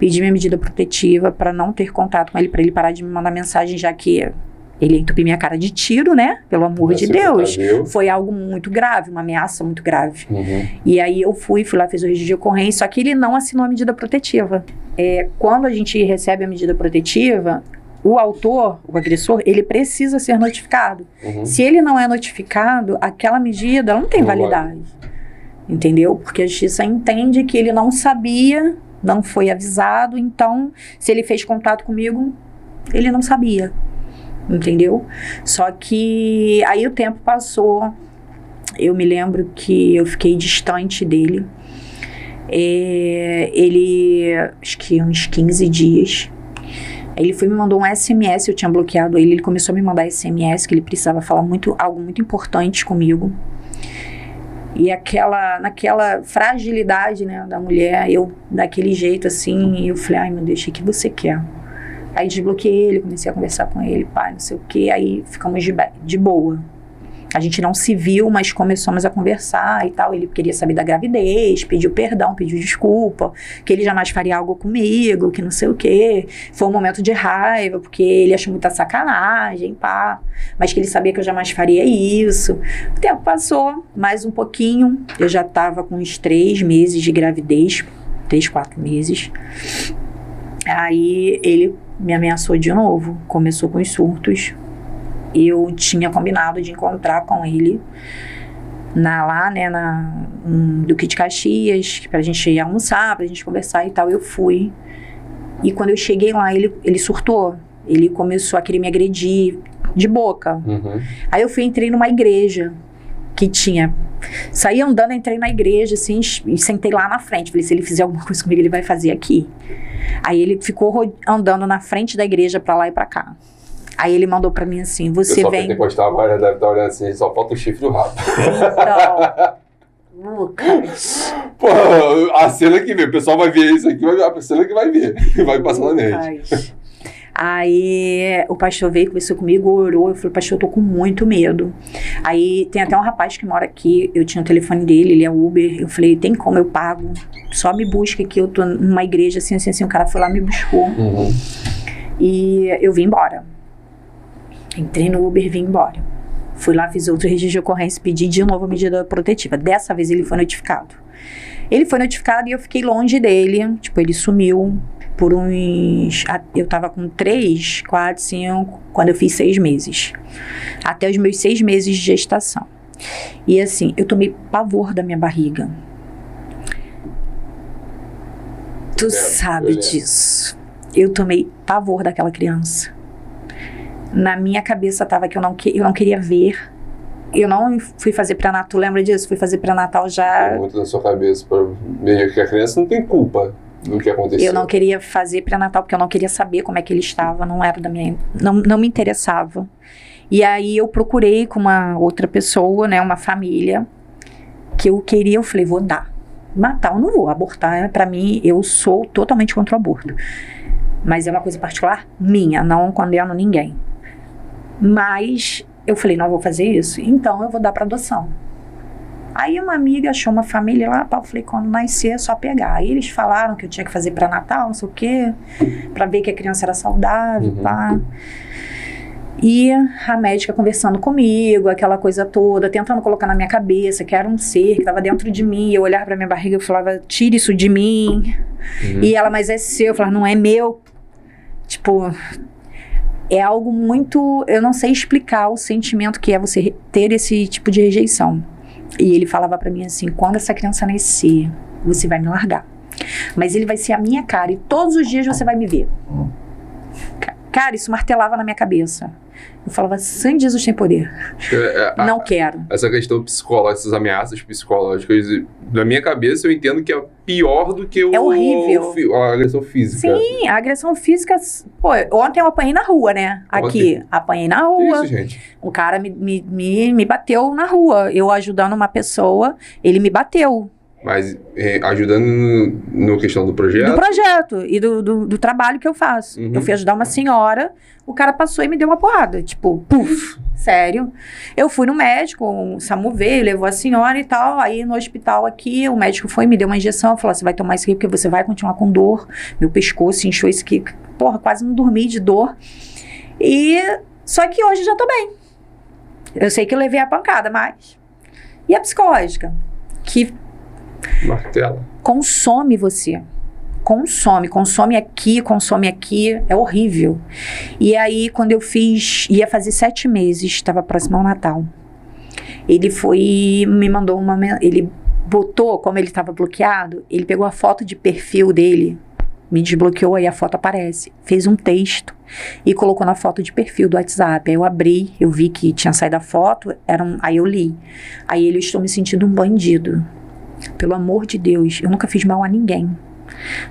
pedi minha medida protetiva para não ter contato com ele, para ele parar de me mandar mensagem, já que ele entupiu minha cara de tiro, né? Pelo amor de Deus. Foi algo muito grave, uma ameaça muito grave. Uhum. E aí eu fui lá, fiz o registro de ocorrência, só que ele não assinou a medida protetiva. Quando a gente recebe a medida protetiva, o autor, o agressor, ele precisa ser notificado. Uhum. Se ele não é notificado, aquela medida ela não tem validade. Entendeu? Porque a justiça entende que ele não sabia, não foi avisado, então, se ele fez contato comigo, ele não sabia. Entendeu? Só que aí o tempo passou, eu me lembro que eu fiquei distante dele. Acho que uns 15 dias. Ele me mandou um SMS, eu tinha bloqueado ele começou a me mandar SMS, que ele precisava falar algo muito importante comigo. E naquela fragilidade, né, da mulher, eu, daquele jeito assim, eu falei, ai meu Deus, o que você quer? Aí desbloqueei ele, comecei a conversar com ele, pai, não sei o quê, aí ficamos de boa. A gente não se viu, mas começamos a conversar e tal. Ele queria saber da gravidez, pediu perdão, pediu desculpa, que ele jamais faria algo comigo, que não sei o quê. Foi um momento de raiva, porque ele achou muita sacanagem, pá. Mas que ele sabia que eu jamais faria isso. O tempo passou, mais um pouquinho. Eu já estava com uns 3 meses de gravidez, 3, 4 meses. Aí ele me ameaçou de novo, começou com os surtos. Eu tinha combinado de encontrar com ele no Duque de Caxias, pra gente ir almoçar, pra gente conversar e tal. Eu fui. E quando eu cheguei lá, ele surtou. Ele começou a querer me agredir de boca. Uhum. Aí eu entrei numa igreja. que tinha. Saí andando, entrei na igreja, assim, e sentei lá na frente. Falei, se ele fizer alguma coisa comigo, ele vai fazer aqui. Aí ele ficou andando na frente da igreja pra lá e pra cá. Aí ele mandou pra mim assim, você vem... O pessoal agora deve estar olhando assim, só falta o chifre do rabo. Então, Lucas... Pô, a cena que vê, o pessoal vai ver isso aqui, a cena que vai ver, vai passar na net. Aí o pastor veio, conversou comigo, orou, eu falei, pastor, eu tô com muito medo. Aí tem até um rapaz que mora aqui, eu tinha o telefone dele, ele é Uber, eu falei, tem como, eu pago, só me busca aqui, eu tô numa igreja assim, o cara foi lá, me buscou. E eu vim embora. Entrei no Uber e vim embora. Fui lá, fiz outro registro de ocorrência, pedi de novo a medida protetiva. Dessa vez ele foi notificado. Ele foi notificado e eu fiquei longe dele, tipo, ele sumiu por uns... Eu tava com 3, 4, 5, quando eu fiz 6 meses. Até os meus 6 meses de gestação. E assim, eu tomei pavor da minha barriga. Tu sabe disso. Eu tomei pavor daquela criança. Na minha cabeça tava que eu não queria ver. Eu não fui fazer pré-natal, lembra disso? Fui fazer pré-natal já... Tem muito na sua cabeça, que a criança não tem culpa do que aconteceu. Eu não queria fazer pré-natal porque eu não queria saber como é que ele estava, não era da minha... Não me interessava. E aí eu procurei com uma outra pessoa, né, uma família, que eu queria, eu falei, vou dar. Matar eu não vou, abortar, pra mim, eu sou totalmente contra o aborto. Mas é uma coisa particular minha, não condeno ninguém. Mas eu falei, não vou fazer isso, então eu vou dar para adoção. Aí uma amiga achou uma família lá, eu falei, quando nascer é só pegar. Aí eles falaram que eu tinha que fazer pré-natal, não sei o quê, para ver que a criança era saudável, pá. E a médica conversando comigo, aquela coisa toda, tentando colocar na minha cabeça que era um ser que estava dentro de mim. Eu olhava pra minha barriga e falava, tira isso de mim. E ela, mas é seu. Eu falava, não é meu. Tipo... É algo muito... Eu não sei explicar o sentimento que é você ter esse tipo de rejeição. E ele falava pra mim assim, quando essa criança nascer, você vai me largar. Mas ele vai ser a minha cara e todos os dias você vai me ver. Cara, isso martelava na minha cabeça. Eu falava, Sangue de Jesus tem poder. Não quero. Essa questão psicológica, essas ameaças psicológicas, na minha cabeça eu entendo que é pior do que é horrível. A agressão física. Sim, a agressão física... Pô, ontem eu apanhei na rua, né? Aqui, apanhei na rua. Que isso, gente? Um cara me bateu na rua. Eu ajudando uma pessoa, ele me bateu. Mas ajudando na questão do projeto? Do projeto e do trabalho que eu faço. Eu fui ajudar uma senhora, o cara passou e me deu uma porrada. Tipo, puf, sério. Eu fui no médico, o SAMU veio, levou a senhora e tal. Aí no hospital aqui, o médico foi, me deu uma injeção. Falou, você vai tomar isso aqui porque você vai continuar com dor. Meu pescoço inchou isso aqui. Porra, quase não dormi de dor. E só que hoje já tô bem. Eu sei que eu levei a pancada, mas... E a psicológica? Que... Martela. Consome você. Consome aqui, é horrível. E aí, quando eu ia fazer 7 meses, estava próximo ao Natal. Ele me mandou ele botou, como ele estava bloqueado, ele pegou a foto de perfil dele, me desbloqueou, aí a foto aparece. Fez um texto e colocou na foto de perfil do WhatsApp. Aí eu abri, eu vi que tinha saído a foto, aí eu li. Aí eu estou me sentindo um bandido. Pelo amor de Deus, eu nunca fiz mal a ninguém.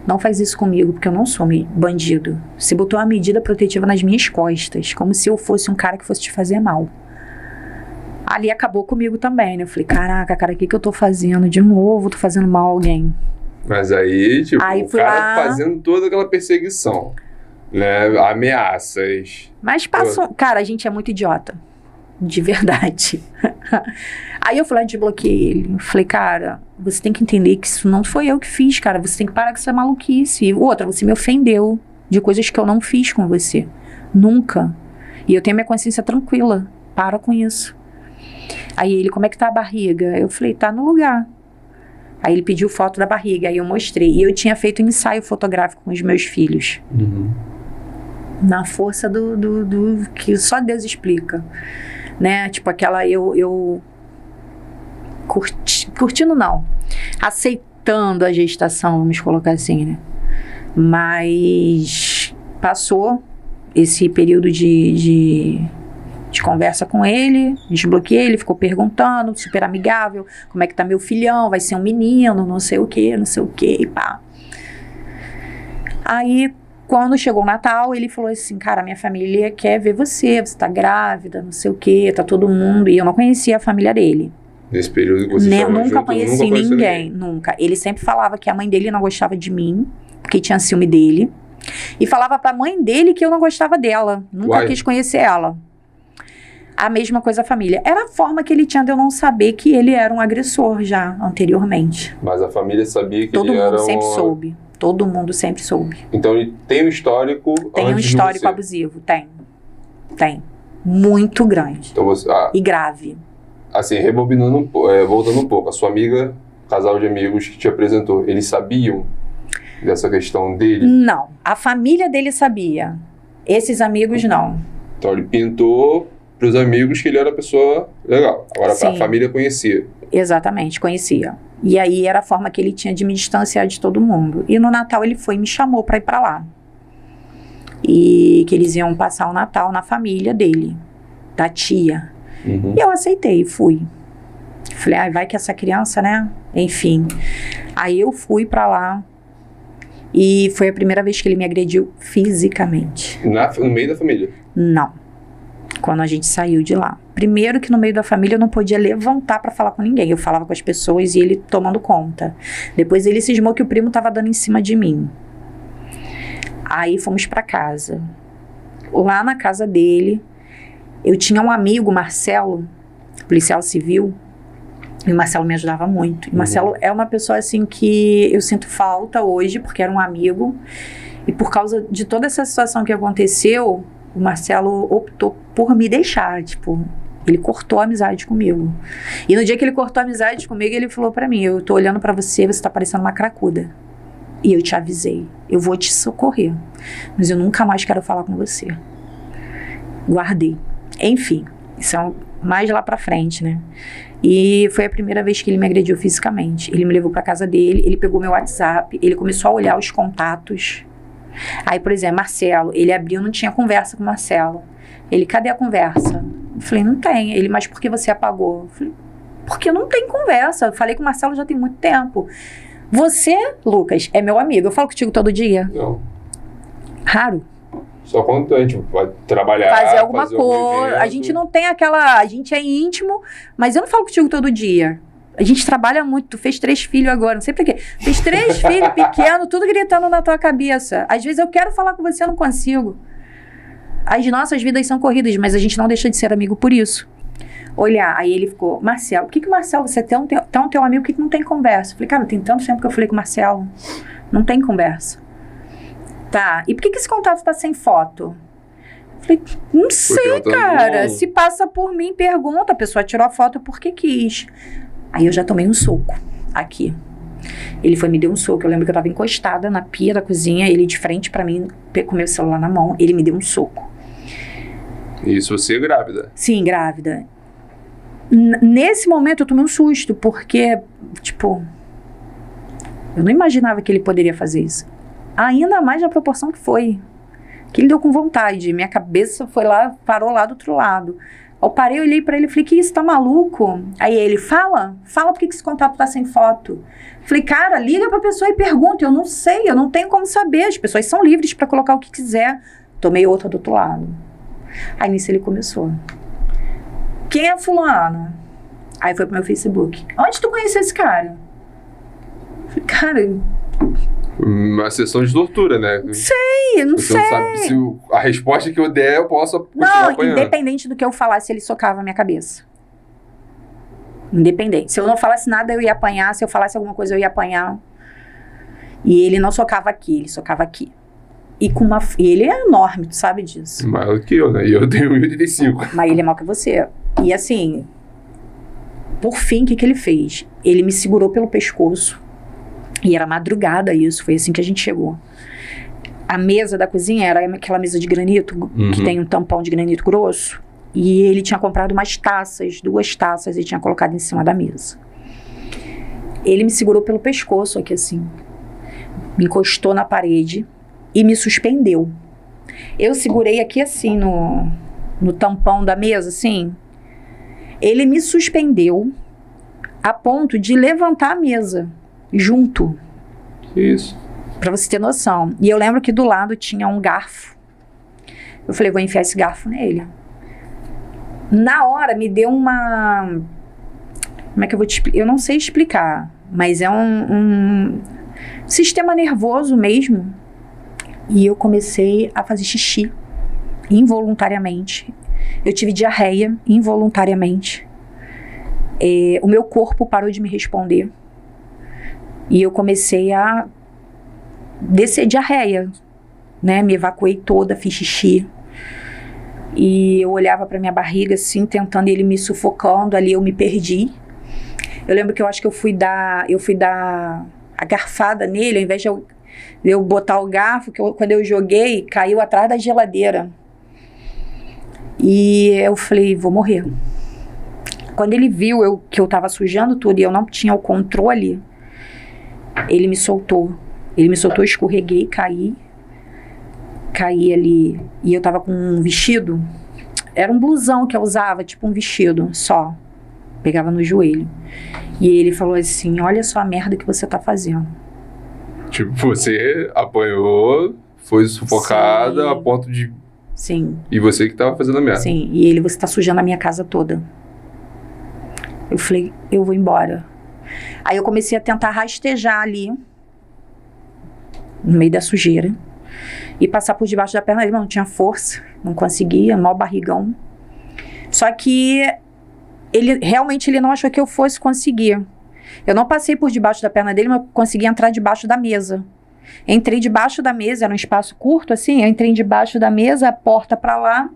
Não faz isso comigo, porque eu não sou bandido. Você botou uma medida protetiva nas minhas costas, como se eu fosse um cara que fosse te fazer mal. Ali acabou comigo também, né? Eu falei, caraca, cara, o que eu tô fazendo? De novo, tô fazendo mal a alguém. Mas aí, tipo, aí o cara fazendo toda aquela perseguição, né? Ameaças. Mas passou... Cara, a gente é muito idiota. De verdade. Aí eu fui lá e desbloqueei ele. Falei, cara, você tem que entender que isso não foi eu que fiz, cara. Você tem que parar com essa maluquice. Outra, você me ofendeu de coisas que eu não fiz com você. Nunca. E eu tenho minha consciência tranquila. Para com isso. Aí ele, como é que tá a barriga? Eu falei, tá no lugar. Aí ele pediu foto da barriga. Aí eu mostrei. E eu tinha feito um ensaio fotográfico com os meus filhos. Na força do que só Deus explica. Né, tipo aquela eu curtindo não, aceitando a gestação, vamos colocar assim, né, mas passou esse período de gente conversa com ele, desbloqueei, ele ficou perguntando, super amigável, como é que tá meu filhão, vai ser um menino, não sei o que, e pá. Aí, quando chegou o Natal, ele falou assim, cara, minha família quer ver você tá grávida, não sei o que, tá todo mundo, e eu não conhecia a família dele. Nesse período que você estava Nunca junto, conheci nunca conheceu ninguém, nunca. Ele sempre falava que a mãe dele não gostava de mim, porque tinha ciúme dele, e falava pra mãe dele que eu não gostava dela, nunca quis conhecer ela. A mesma coisa a família. Era a forma que ele tinha de eu não saber que ele era um agressor já, anteriormente. Mas a família sabia que Todo ele era mundo sempre soube. Todo mundo sempre soube. Então ele tem um histórico Tem um histórico abusivo, tem. Tem. Muito grande. Então você, e grave. Assim, rebobinando, voltando um pouco, a sua amiga, casal de amigos que te apresentou, eles sabiam dessa questão dele? Não. A família dele sabia. Esses amigos, não. Então ele pintou para os amigos que ele era pessoa legal. Agora Sim. a família conhecia. Exatamente, conhecia. E aí era a forma que ele tinha de me distanciar de todo mundo. E no Natal ele foi e me chamou para ir para lá. E que eles iam passar o Natal na família dele, da tia. Uhum. E eu aceitei, fui. Falei, vai que essa criança, né? Enfim. Aí eu fui para lá. E foi a primeira vez que ele me agrediu fisicamente. No meio da família? Não. Quando a gente saiu de lá. Primeiro que no meio da família eu não podia levantar pra falar com ninguém. Eu falava com as pessoas e ele tomando conta. Depois ele cismou que o primo tava dando em cima de mim. Aí fomos pra casa. Lá na casa dele, eu tinha um amigo, Marcelo, policial civil, e o Marcelo me ajudava muito. E o Marcelo é uma pessoa assim que eu sinto falta hoje, porque era um amigo. E por causa de toda essa situação que aconteceu, o Marcelo optou por me deixar, tipo, ele cortou a amizade comigo. E no dia que ele cortou a amizade comigo, ele falou pra mim, eu tô olhando pra você, você tá parecendo uma cracuda. E eu te avisei, eu vou te socorrer, mas eu nunca mais quero falar com você. Guardei. Enfim, isso é mais lá pra frente, né? E foi a primeira vez que ele me agrediu fisicamente. Ele me levou pra casa dele, ele pegou meu WhatsApp, ele começou a olhar os contatos. Aí, por exemplo, Marcelo, ele abriu, não tinha conversa com o Marcelo. Ele, cadê a conversa? Eu falei, não tem. Ele, mas por que você apagou? Eu falei, porque não tem conversa. Eu falei com o Marcelo já tem muito tempo. Você, Lucas, é meu amigo. Eu falo contigo todo dia? Não. Raro. Só quando a gente vai trabalhar, fazer alguma coisa. A gente não tem aquela... A gente é íntimo, mas eu não falo contigo todo dia. A gente trabalha muito, tu fez 3 filhos agora, não sei por quê. Fez 3 filhos pequenos, tudo gritando na tua cabeça. Às vezes eu quero falar com você, eu não consigo. As nossas vidas são corridas, mas a gente não deixa de ser amigo por isso. Olhar, aí ele ficou, Marcelo, por que Marcelo, você é tão teu amigo, por que não tem conversa? Eu falei, cara, tem tanto tempo que eu falei com o Marcelo, não tem conversa. Tá, e por que esse contato tá sem foto? Eu falei, não sei, cara, se passa por mim, pergunta, a pessoa tirou a foto porque quis. Aí eu já tomei um soco, aqui. Ele foi me deu um soco, eu lembro que eu tava encostada na pia da cozinha, ele de frente pra mim, com meu celular na mão, ele me deu um soco. Isso você é grávida? Sim, grávida. Nesse momento eu tomei um susto, porque, tipo, eu não imaginava que ele poderia fazer isso. Ainda mais na proporção que foi. Que ele deu com vontade, minha cabeça foi lá, parou lá do outro lado. Eu parei, olhei pra ele e falei, que isso, tá maluco? Aí ele, fala por que esse contato tá sem foto? Falei, cara, liga pra pessoa e pergunta, eu não sei, eu não tenho como saber, as pessoas são livres pra colocar o que quiser. Tomei outra do outro lado. Aí nisso ele começou. Quem é fulano? Aí foi pro meu Facebook. Onde tu conheceu esse cara? Falei, cara... Uma sessão de tortura, né? Não sei. Você não sabe se a resposta que eu der, eu posso continuar apanhando. Independente do que eu falasse, ele socava a minha cabeça. Independente. Se eu não falasse nada, eu ia apanhar. Se eu falasse alguma coisa, eu ia apanhar. E ele não socava aqui, ele socava aqui. E ele é enorme, tu sabe disso. Maior que eu, né? E eu tenho 1,85. Mas ele é maior que você. E assim, por fim, o que ele fez? Ele me segurou pelo pescoço. E era madrugada isso, foi assim que a gente chegou. A mesa da cozinha era aquela mesa de granito, que tem um tampão de granito grosso. E ele tinha comprado umas taças, 2 taças, e tinha colocado em cima da mesa. Ele me segurou pelo pescoço aqui assim. Me encostou na parede e me suspendeu. Eu segurei aqui assim no tampão da mesa, assim. Ele me suspendeu a ponto de levantar a mesa junto. Isso. Pra você ter noção. E eu lembro que do lado tinha um garfo. Eu falei, vou enfiar esse garfo nele. Na hora me deu uma... Como é que eu vou te explicar? Eu não sei explicar, mas é um sistema nervoso mesmo. E eu comecei a fazer xixi involuntariamente. Eu tive diarreia involuntariamente. O meu corpo parou de me responder. E eu comecei a descer diarreia, né? Me evacuei toda, fiz xixi. E eu olhava pra minha barriga assim, tentando, ele me sufocando, ali eu me perdi. Eu lembro que eu acho que eu fui dar a garfada nele, ao invés de eu botar o garfo, quando eu joguei, caiu atrás da geladeira. E eu falei, vou morrer. Quando ele viu que eu tava sujando tudo e eu não tinha o controle, ele me soltou. Ele me soltou, eu escorreguei, caí ali. E eu tava com um vestido, era um blusão que eu usava, tipo um vestido só. Pegava no joelho. E ele falou assim, olha só a merda que você tá fazendo. Tipo, você apanhou, foi sufocada. Sim. A ponto de... Sim. E você que tava fazendo a merda. Sim, e ele, você tá sujando a minha casa toda. Eu falei, eu vou embora. Aí eu comecei a tentar rastejar ali, no meio da sujeira, e passar por debaixo da perna dele, mas não tinha força, não conseguia, mau barrigão. Só que ele não achou que eu fosse conseguir. Eu não passei por debaixo da perna dele, mas consegui entrar debaixo da mesa. Entrei debaixo da mesa, era um espaço curto assim, eu entrei debaixo da mesa, a porta pra lá.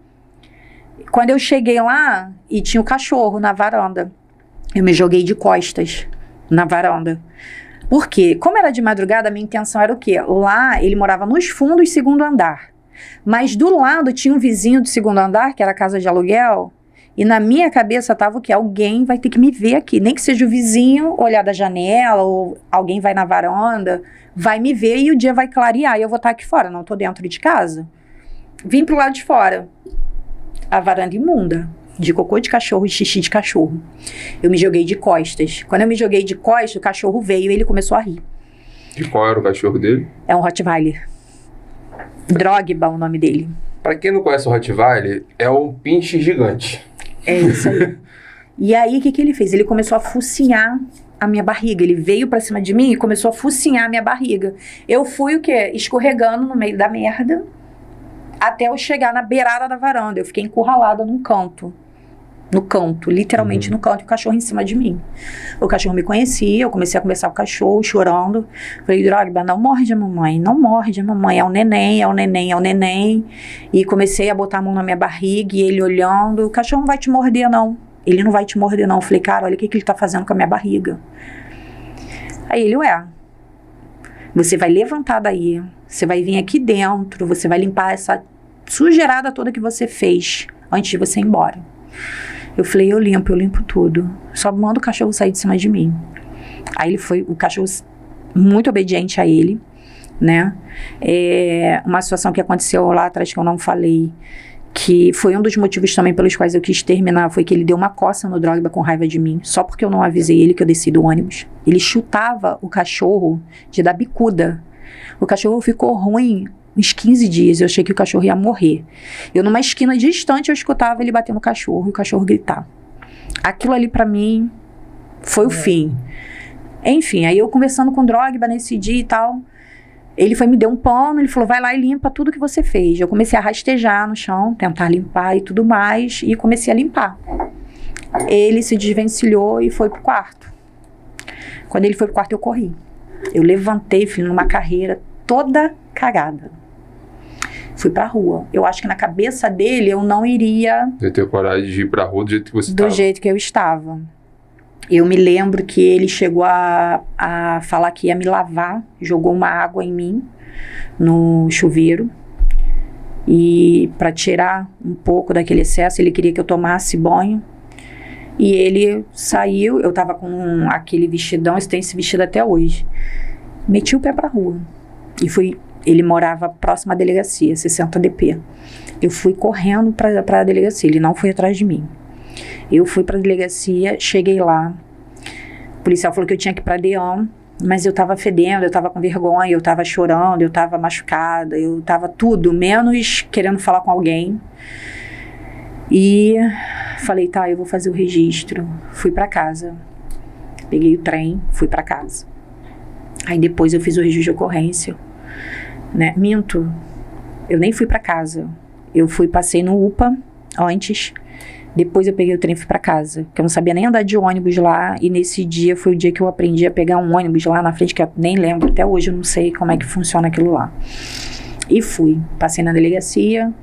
Quando eu cheguei lá, e tinha o cachorro na varanda, eu me joguei de costas na varanda. Por quê? Como era de madrugada, a minha intenção era o quê? Lá, ele morava nos fundos, segundo andar. Mas do lado tinha um vizinho do segundo andar, que era a casa de aluguel, e na minha cabeça tava o quê? Alguém vai ter que me ver aqui. Nem que seja o vizinho olhar da janela, ou alguém vai na varanda, vai me ver e o dia vai clarear e eu vou estar aqui fora, não tô dentro de casa. Vim pro lado de fora. A varanda imunda, de cocô de cachorro e xixi de cachorro. Eu me joguei de costas. Quando eu me joguei de costas, o cachorro veio e ele começou a rir. E qual era o cachorro dele? É um Rottweiler. Drogba, o nome dele. Pra quem não conhece o Rottweiler, é um pinche gigante. É isso aí. E aí, o que ele fez? Ele começou a focinhar a minha barriga. Ele veio pra cima de mim e começou a focinhar a minha barriga. Eu fui o quê? Escorregando no meio da merda até eu chegar na beirada da varanda. Eu fiquei encurralada num canto. No canto, literalmente no canto, e o cachorro em cima de mim. O cachorro me conhecia, eu comecei a conversar com o cachorro, chorando. Falei, Drogba, não morde a mamãe, não morde a mamãe, é o neném, é o neném, é o neném. E comecei a botar a mão na minha barriga e ele olhando, o cachorro não vai te morder não. Ele não vai te morder não. Eu falei, cara, olha o que ele tá fazendo com a minha barriga. Aí ele, você vai levantar daí, você vai vir aqui dentro, você vai limpar essa sujeirada toda que você fez antes de você ir embora. Eu falei, eu limpo tudo. Só manda o cachorro sair de cima de mim. Aí ele foi, o cachorro muito obediente a ele, né? Uma situação que aconteceu lá atrás que eu não falei, que foi um dos motivos também pelos quais eu quis terminar, foi que ele deu uma coça no Drogba com raiva de mim, só porque eu não avisei ele que eu desci do ônibus. Ele chutava o cachorro de dar bicuda. O cachorro ficou ruim uns 15 dias, eu achei que o cachorro ia morrer. Eu, numa esquina distante, eu escutava ele bater no cachorro e o cachorro gritar. Aquilo ali pra mim foi o fim. Enfim, aí eu conversando com o Drogba nesse dia e tal, ele foi me deu um pano, ele falou, vai lá e limpa tudo que você fez. Eu comecei a rastejar no chão, tentar limpar e tudo mais, e comecei a limpar. Ele se desvencilhou e foi pro quarto. Quando ele foi pro quarto, eu corri. Eu levantei, fui numa carreira toda cagada. Fui pra rua. Eu acho que na cabeça dele eu não iria... Você ter coragem de ir pra rua do jeito que você estava. Do jeito que eu estava. Eu me lembro que ele chegou a falar que ia me lavar, jogou uma água em mim, no chuveiro, e para tirar um pouco daquele excesso, ele queria que eu tomasse banho. E ele saiu, eu tava com aquele vestidão, eu tenho esse vestido até hoje. Meti o pé pra rua. E fui... Ele morava próximo à delegacia, 60 DP. Eu fui correndo para a delegacia, ele não foi atrás de mim. Eu fui para a delegacia, cheguei lá, o policial falou que eu tinha que ir para DEAN, mas eu tava fedendo, eu tava com vergonha, eu tava chorando, eu tava machucada, eu tava tudo, menos querendo falar com alguém. E falei, tá, eu vou fazer o registro. Fui pra casa, peguei o trem, fui pra casa. Aí depois eu fiz o registro de ocorrência, né? Minto, eu nem fui pra casa. Eu passei no UPA antes. Depois eu peguei o trem e fui pra casa, porque eu não sabia nem andar de ônibus lá, e nesse dia foi o dia que eu aprendi a pegar um ônibus lá na frente, que eu nem lembro, até hoje eu não sei como é que funciona aquilo lá. E fui, passei na delegacia,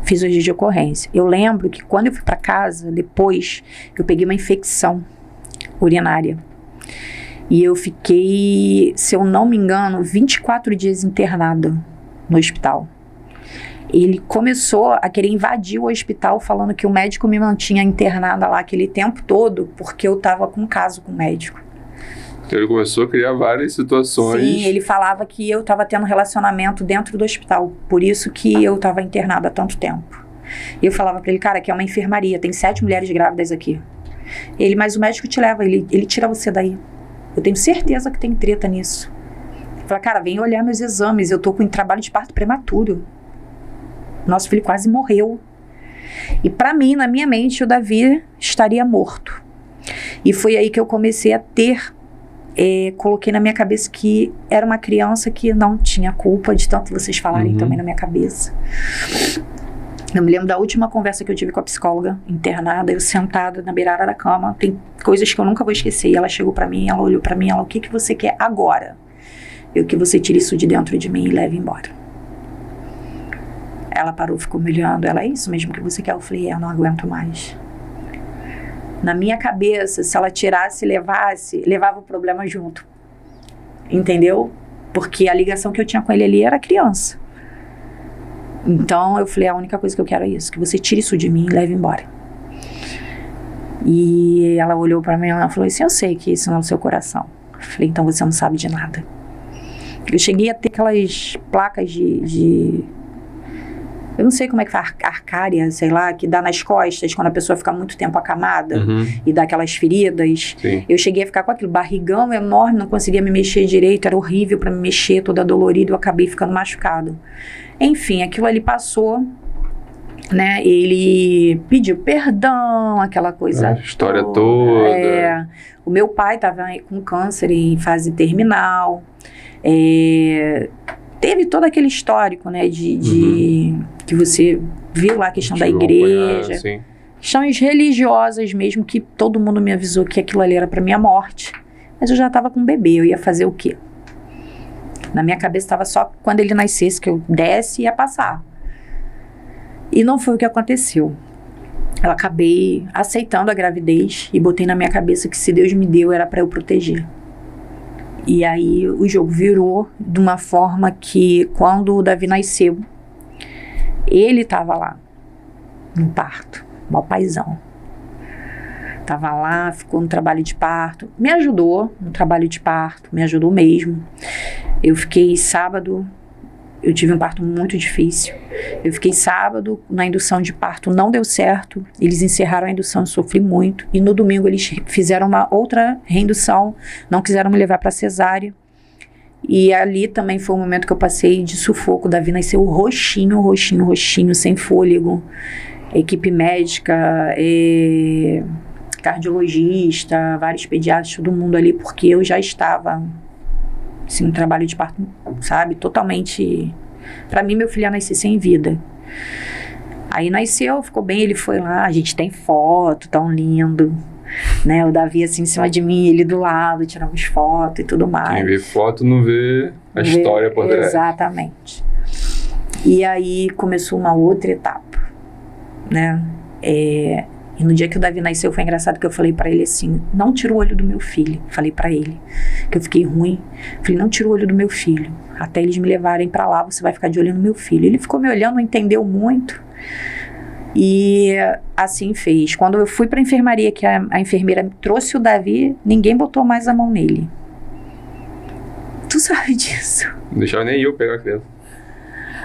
fiz o registro de ocorrência. Eu lembro que quando eu fui pra casa, depois, eu peguei uma infecção urinária. E eu fiquei, se eu não me engano, 24 dias internada no hospital. Ele começou a querer invadir o hospital falando que o médico me mantinha internada lá aquele tempo todo porque eu tava com caso com o médico. Então ele começou a criar várias situações. Sim, ele falava que eu tava tendo relacionamento dentro do hospital, por isso que eu tava internada há tanto tempo. E eu falava pra ele, cara, que é uma enfermaria, tem 7 mulheres grávidas aqui. Ele, mas o médico te leva, ele tira você daí. Eu tenho certeza que tem treta nisso. Eu falei, cara, vem olhar meus exames, eu tô com um trabalho de parto prematuro. Nosso filho quase morreu. E pra mim, na minha mente, o Davi estaria morto. E foi aí que eu comecei a ter, coloquei na minha cabeça que era uma criança que não tinha culpa, de tanto vocês falarem também na minha cabeça. Eu me lembro da última conversa que eu tive com a psicóloga internada, eu sentada na beirada da cama, tem coisas que eu nunca vou esquecer. E ela chegou pra mim, ela olhou pra mim, ela, o que você quer agora? Eu que você tire isso de dentro de mim e leve embora. Ela parou, ficou me olhando. Ela, é isso mesmo que você quer? Eu falei, eu não aguento mais. Na minha cabeça, se ela tirasse e levasse, levava o problema junto. Entendeu? Porque a ligação que eu tinha com ele ali era criança. Então, eu falei, a única coisa que eu quero é isso, que você tire isso de mim e leve embora. E ela olhou pra mim e ela falou assim, eu sei que isso não é o seu coração. Eu falei, então você não sabe de nada. Eu cheguei a ter aquelas placas eu não sei como é que faz, arcária, sei lá, que dá nas costas quando a pessoa fica muito tempo acamada e dá aquelas feridas. Sim. Eu cheguei a ficar com aquele barrigão enorme, não conseguia me mexer direito, era horrível pra me mexer, toda dolorida, eu acabei ficando machucado. Enfim, aquilo ali passou, né? Ele pediu perdão, aquela coisa a história toda. O meu pai estava com câncer em fase terminal. Teve todo aquele histórico, né, que você viu lá, a questão da igreja, questões religiosas mesmo, que todo mundo me avisou que aquilo ali era para minha morte, mas eu já estava com um bebê, eu ia fazer o quê? Na minha cabeça estava só quando ele nascesse, que eu desse e ia passar. E não foi o que aconteceu. Eu acabei aceitando a gravidez e botei na minha cabeça que se Deus me deu era para eu proteger. E aí o jogo virou de uma forma que quando o Davi nasceu, ele estava lá no parto, mó paizão. Tava lá, ficou no trabalho de parto, me ajudou no trabalho de parto, me ajudou mesmo. Eu fiquei sábado, eu tive um parto muito difícil. Eu fiquei sábado na indução de parto, não deu certo. Eles encerraram a indução, eu sofri muito. E no domingo eles fizeram uma outra reindução, não quiseram me levar para cesárea. E ali também foi um momento que eu passei de sufoco. O Davi nasceu roxinho, sem fôlego. Equipe médica, cardiologista, vários pediatras, todo mundo ali, porque eu já estava... assim, um trabalho de parto, sabe, totalmente... Pra mim, meu filho ia nascer sem vida. Aí nasceu, ficou bem, ele foi lá, a gente tem foto, tão lindo, né? O Davi assim em cima de mim, ele do lado, tiramos foto e tudo mais. Quem vê foto não vê a história por trás. Exatamente. E aí começou uma outra etapa, né? E no dia que o Davi nasceu, foi engraçado que eu falei pra ele assim, não tira o olho do meu filho. Falei pra ele, que eu fiquei ruim. Falei, não tira o olho do meu filho. Até eles me levarem pra lá, você vai ficar de olho no meu filho. Ele ficou me olhando, não entendeu muito. E assim fez. Quando eu fui pra enfermaria, que a enfermeira trouxe o Davi, ninguém botou mais a mão nele. Tu sabe disso. Não deixava nem eu pegar a criança.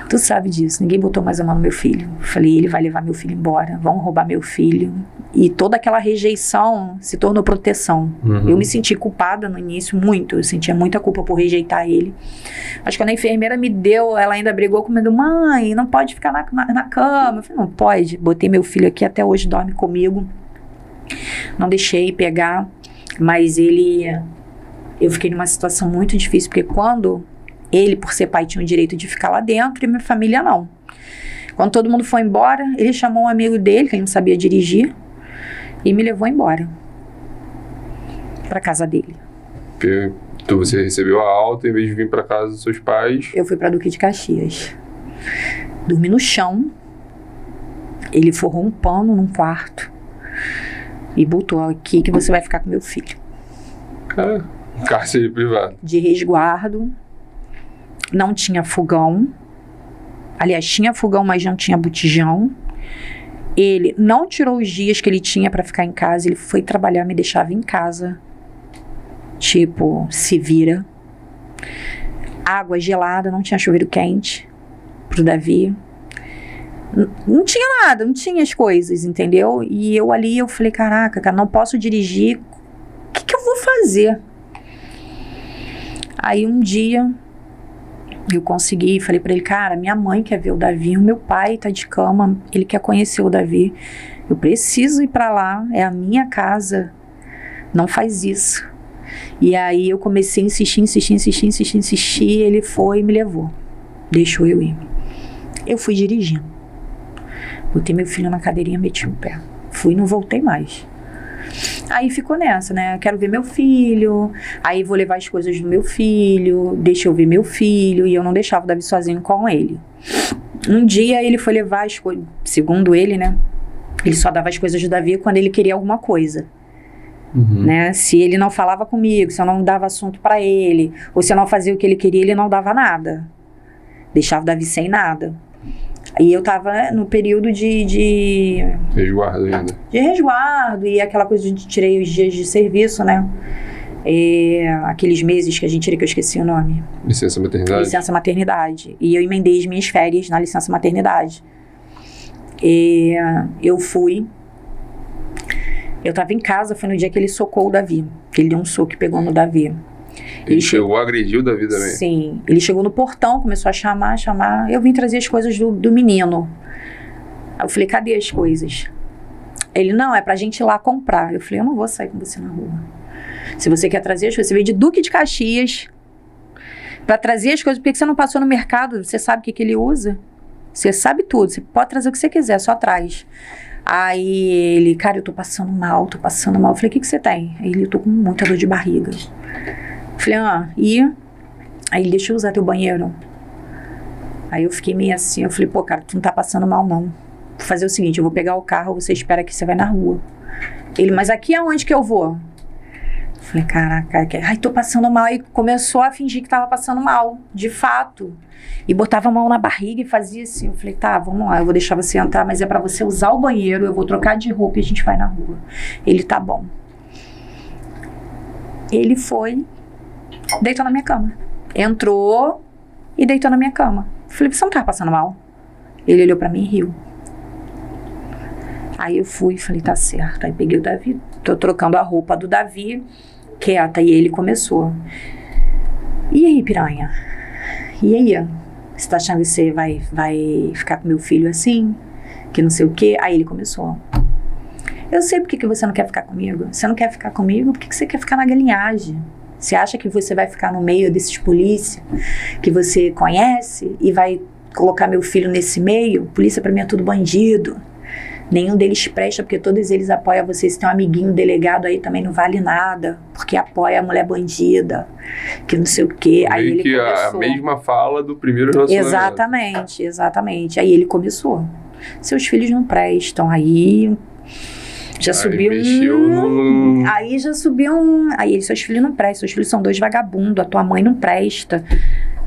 Tu sabe disso. Ninguém botou mais a mão no meu filho. Falei, ele vai levar meu filho embora. Vão roubar meu filho. E toda aquela rejeição se tornou proteção. Eu me senti culpada no início, muito. Eu sentia muita culpa por rejeitar ele. Mas quando a enfermeira me deu, ela ainda brigou comigo. Mãe, não pode ficar na cama. Eu falei, não pode. Botei meu filho aqui, até hoje dorme comigo. Não deixei pegar. Mas eu fiquei numa situação muito difícil. Porque quando ele, por ser pai, tinha o direito de ficar lá dentro e minha família não. Quando todo mundo foi embora, ele chamou um amigo dele, que ele não sabia dirigir, e me levou embora para casa dele. Então você recebeu a alta, em vez de vir para casa dos seus pais... Eu fui para Duque de Caxias. Dormi no chão. Ele forrou um pano num quarto e botou aqui que você vai ficar com meu filho. Cara, cárcere privado. De resguardo. Não tinha fogão. Aliás, tinha fogão, mas não tinha botijão. Ele não tirou os dias que ele tinha pra ficar em casa. Ele foi trabalhar, me deixava em casa. Tipo, se vira. Água gelada, não tinha chuveiro quente pro Davi. Não tinha nada, não tinha as coisas, entendeu? E eu ali, eu falei, caraca, cara, não posso dirigir. O que eu vou fazer? Aí um dia... eu consegui, falei pra ele, cara, minha mãe quer ver o Davi, o meu pai tá de cama, ele quer conhecer o Davi, eu preciso ir pra lá, é a minha casa, não faz isso. E aí eu comecei a insistir, ele foi e me levou, deixou eu ir. Eu fui dirigindo, botei meu filho na cadeirinha, meti o pé, fui e não voltei mais. Aí ficou nessa, né? Quero ver meu filho, aí vou levar as coisas do meu filho, deixa eu ver meu filho, e eu não deixava o Davi sozinho com ele. Um dia ele foi levar as coisas, segundo ele, né? Ele só dava as coisas do Davi quando ele queria alguma coisa. Né? Se ele não falava comigo, se eu não dava assunto pra ele, ou se eu não fazia o que ele queria, ele não dava nada. Deixava o Davi sem nada. E eu tava no período de resguardo ainda. De resguardo, e aquela coisa de tirei os dias de serviço, né? Aqueles meses que a gente tira, que eu esqueci o nome. Licença maternidade. Licença maternidade. E eu emendei as minhas férias na licença maternidade. Eu fui. Eu tava em casa, foi no dia que ele socou o Davi. Que ele deu um soco e pegou no Davi. Ele chegou a agredir o Davi também? Sim. Ele chegou no portão, começou a chamar. Eu vim trazer as coisas do menino. Aí eu falei, cadê as coisas? Ele, não, é pra gente ir lá comprar. Eu falei, eu não vou sair com você na rua. Se você quer trazer as coisas, você veio de Duque de Caxias pra trazer as coisas. Por que você não passou no mercado? Você sabe o que ele usa? Você sabe tudo. Você pode trazer o que você quiser, só traz. Aí ele, cara, eu tô passando mal. Eu falei, o que você tem? Aí ele, eu tô com muita dor de barriga. Falei, aí ele, deixa eu usar teu banheiro. Aí eu fiquei meio assim, eu falei, pô, cara, tu não tá passando mal, não. Vou fazer o seguinte, eu vou pegar o carro, você espera aqui, você vai na rua. Ele, mas aqui aonde que eu vou? Falei, caraca, ai, tô passando mal. Aí começou a fingir que tava passando mal, de fato. E botava a mão na barriga e fazia assim. Eu falei, tá, vamos lá, eu vou deixar você entrar, mas é pra você usar o banheiro, eu vou trocar de roupa e a gente vai na rua. Ele, tá bom. Ele foi, deitou na minha cama. Entrou e deitou na minha cama. Falei, você não tá passando mal? Ele olhou pra mim e riu. Aí eu fui e falei, tá certo. Aí peguei o Davi, tô trocando a roupa do Davi, quieta, e ele começou. E aí, piranha? E aí? Você tá achando que você vai ficar com meu filho assim? Que não sei o quê? Aí ele começou. Eu sei por que você não quer ficar comigo. Você não quer ficar comigo? Por que você quer ficar na galinhagem? Você acha que você vai ficar no meio desses polícia que você conhece e vai colocar meu filho nesse meio? Polícia pra mim é tudo bandido. Nenhum deles presta, porque todos eles apoiam você. Se tem um amiguinho delegado aí também não vale nada, porque apoia a mulher bandida, que não sei o quê. Aí ele que começou. A mesma fala do primeiro relacionamento. Exatamente. Aí ele começou. Seus filhos não prestam. Aí já subiu Aí já subiu Aí ele, seus filhos não prestam, seus filhos são 2 vagabundos, a tua mãe não presta.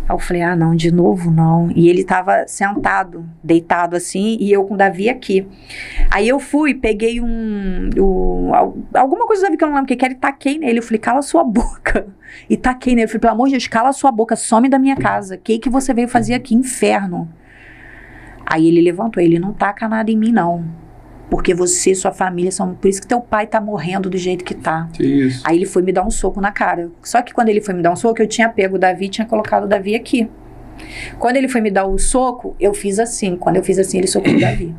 Aí eu falei, não, de novo não. E ele tava sentado, deitado assim, e eu com o Davi aqui. Aí eu fui, peguei alguma coisa do Davi que eu não lembro o que era, e taquei nele. Eu falei, cala sua boca. E taquei nele. Eu falei, pelo amor de Deus, cala sua boca, some da minha casa. O que você veio fazer aqui? Inferno. Aí ele levantou, ele não taca nada em mim, não. Porque você e sua família são... Por isso que teu pai tá morrendo do jeito que tá. Que isso. Aí ele foi me dar um soco na cara. Só que quando ele foi me dar um soco, eu tinha pego o Davi e tinha colocado o Davi aqui. Quando ele foi me dar o soco, eu fiz assim. Quando eu fiz assim, ele socou o Davi.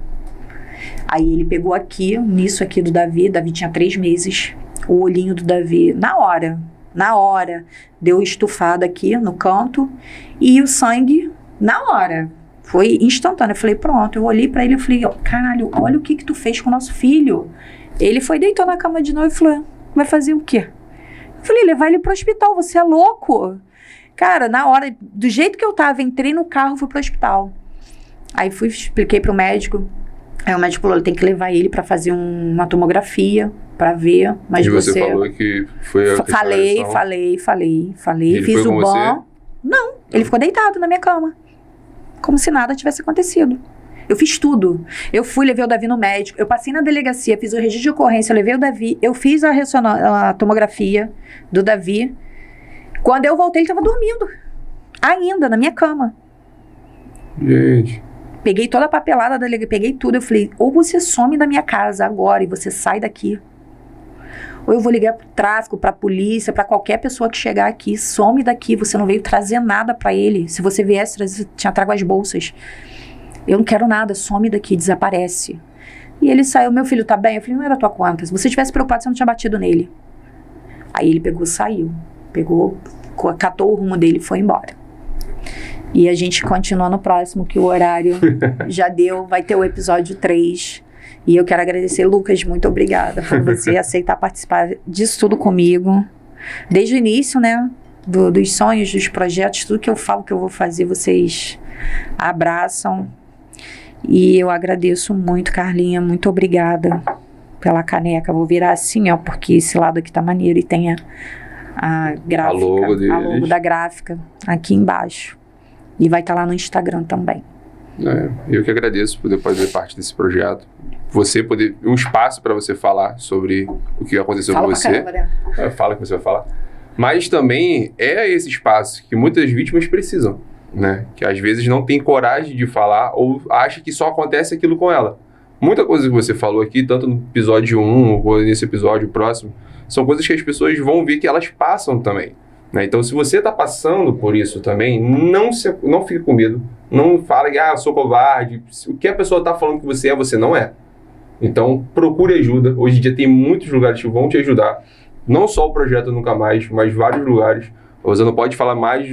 Aí ele pegou aqui, nisso aqui do Davi. Davi tinha 3 meses. O olhinho do Davi, na hora, deu estufada aqui no canto. E o sangue, na hora. Foi instantâneo. Eu falei, pronto. Eu olhei pra ele e falei, caralho, olha o que tu fez com o nosso filho. Ele foi, deitou na cama de novo e falou, vai fazer o quê? Eu falei, levar ele pro hospital, você é louco. Cara, na hora, do jeito que eu tava, entrei no carro e fui pro hospital. Aí fui, expliquei pro médico. Aí o médico falou, tem que levar ele pra fazer uma tomografia, pra ver. Mas e você falou que foi a Falei. Ele Fiz foi o com banho. Não, ele ficou deitado na minha cama. Como se nada tivesse acontecido. Eu fiz tudo. Eu fui, levei o Davi no médico, eu passei na delegacia, fiz o registro de ocorrência, eu levei o Davi, eu fiz a tomografia do Davi. Quando eu voltei, ele estava dormindo. Ainda, na minha cama. Gente. Peguei toda a papelada da delegacia, peguei tudo. Eu falei, ou você some da minha casa agora e você sai daqui. Ou eu vou ligar pro tráfico, pra polícia, pra qualquer pessoa que chegar aqui. Some daqui, você não veio trazer nada pra ele. Se você viesse trazer, tinha trago as bolsas. Eu não quero nada, some daqui, desaparece. E ele saiu, meu filho tá bem? Eu falei, não era tua conta. Se você tivesse preocupado, você não tinha batido nele. Aí ele pegou, saiu. Catou o rumo dele e foi embora. E a gente continua no próximo, que o horário já deu, vai ter o episódio 3. E eu quero agradecer, Lucas, muito obrigada por você aceitar participar disso tudo comigo. Desde o início, né, dos sonhos, dos projetos, tudo que eu falo que eu vou fazer, vocês abraçam. E eu agradeço muito, Carlinha, muito obrigada pela caneca. Vou virar assim, ó, porque esse lado aqui tá maneiro e tem a gráfica, a logo da gráfica aqui embaixo. E vai estar lá no Instagram também. Eu que agradeço por poder fazer parte desse projeto. Você poder, um espaço para você falar sobre o que aconteceu com você. Caramba, né? Fala o que você vai falar. Mas também é esse espaço que muitas vítimas precisam, né? Que às vezes não tem coragem de falar ou acha que só acontece aquilo com ela. Muita coisa que você falou aqui, tanto no episódio 1 ou nesse episódio próximo, são coisas que as pessoas vão ver que elas passam também, né? Então, se você está passando por isso também, não fique com medo. Não fala que, eu sou covarde. O que a pessoa está falando que você não é. Então, procure ajuda. Hoje em dia tem muitos lugares que vão te ajudar. Não só o Projeto Nunca Mais, mas vários lugares. A Rosana pode falar mais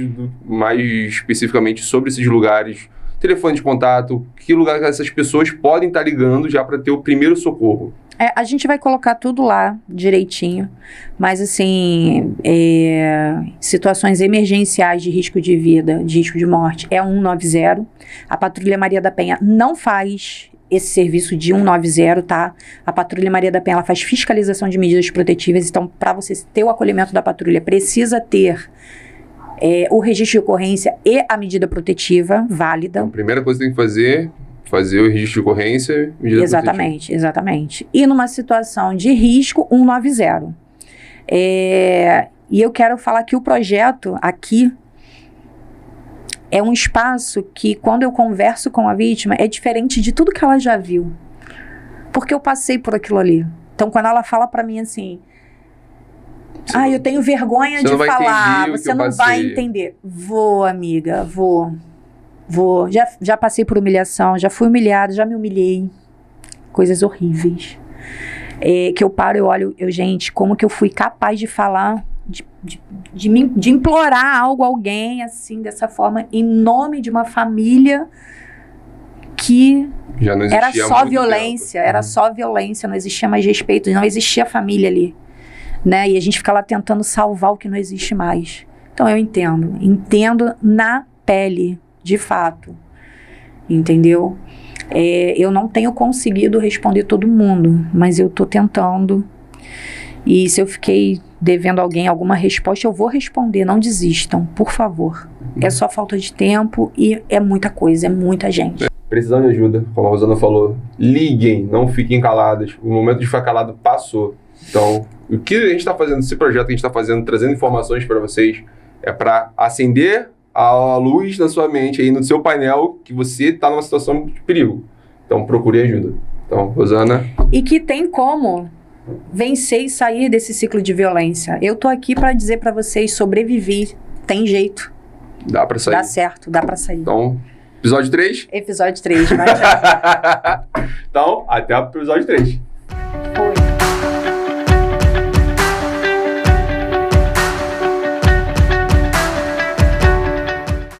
especificamente sobre esses lugares. Telefone de contato, que lugar que essas pessoas podem estar ligando já para ter o primeiro socorro. A gente vai colocar tudo lá direitinho, mas assim, situações emergenciais de risco de vida, de risco de morte, é 190. A Patrulha Maria da Penha não faz esse serviço de 190, tá? A Patrulha Maria da Penha, ela faz fiscalização de medidas protetivas, então para você ter o acolhimento da patrulha, precisa ter o registro de ocorrência e a medida protetiva válida. Então, a primeira coisa que tem que fazer o registro de ocorrência, medida protetiva. Exatamente. E numa situação de risco, 190. E eu quero falar que o projeto aqui é um espaço que, quando eu converso com a vítima, é diferente de tudo que ela já viu. Porque eu passei por aquilo ali. Então, quando ela fala pra mim assim, eu tenho vergonha de falar, você não vai entender. Vou, amiga, vou. Já passei por humilhação, já fui humilhada, já me humilhei. Coisas horríveis. Que eu paro, eu olho, gente, como que eu fui capaz de falar, de implorar algo a alguém, assim, dessa forma, em nome de uma família que já não era só violência, não existia mais respeito, não existia família ali, né? E a gente fica lá tentando salvar o que não existe mais. Então eu entendo na pele, de fato, entendeu? Eu não tenho conseguido responder todo mundo, mas eu tô tentando. E se eu fiquei devendo alguém alguma resposta, eu vou responder. Não desistam, por favor. É só falta de tempo e é muita coisa, é muita gente. Precisando de ajuda, como a Rosana falou, liguem, não fiquem caladas. O momento de ficar calado passou. Então, o que a gente está fazendo, esse projeto que a gente está fazendo, trazendo informações para vocês, é para acender a luz na sua mente, aí no seu painel, que você está numa situação de perigo. Então, procure ajuda. Então, Rosana... E que tem como vencer e sair desse ciclo de violência. Eu tô aqui para dizer para vocês, sobreviver, tem jeito. Dá para sair. Dá certo, dá para sair. Então, episódio 3? Episódio 3, vai já. Então, até o episódio 3.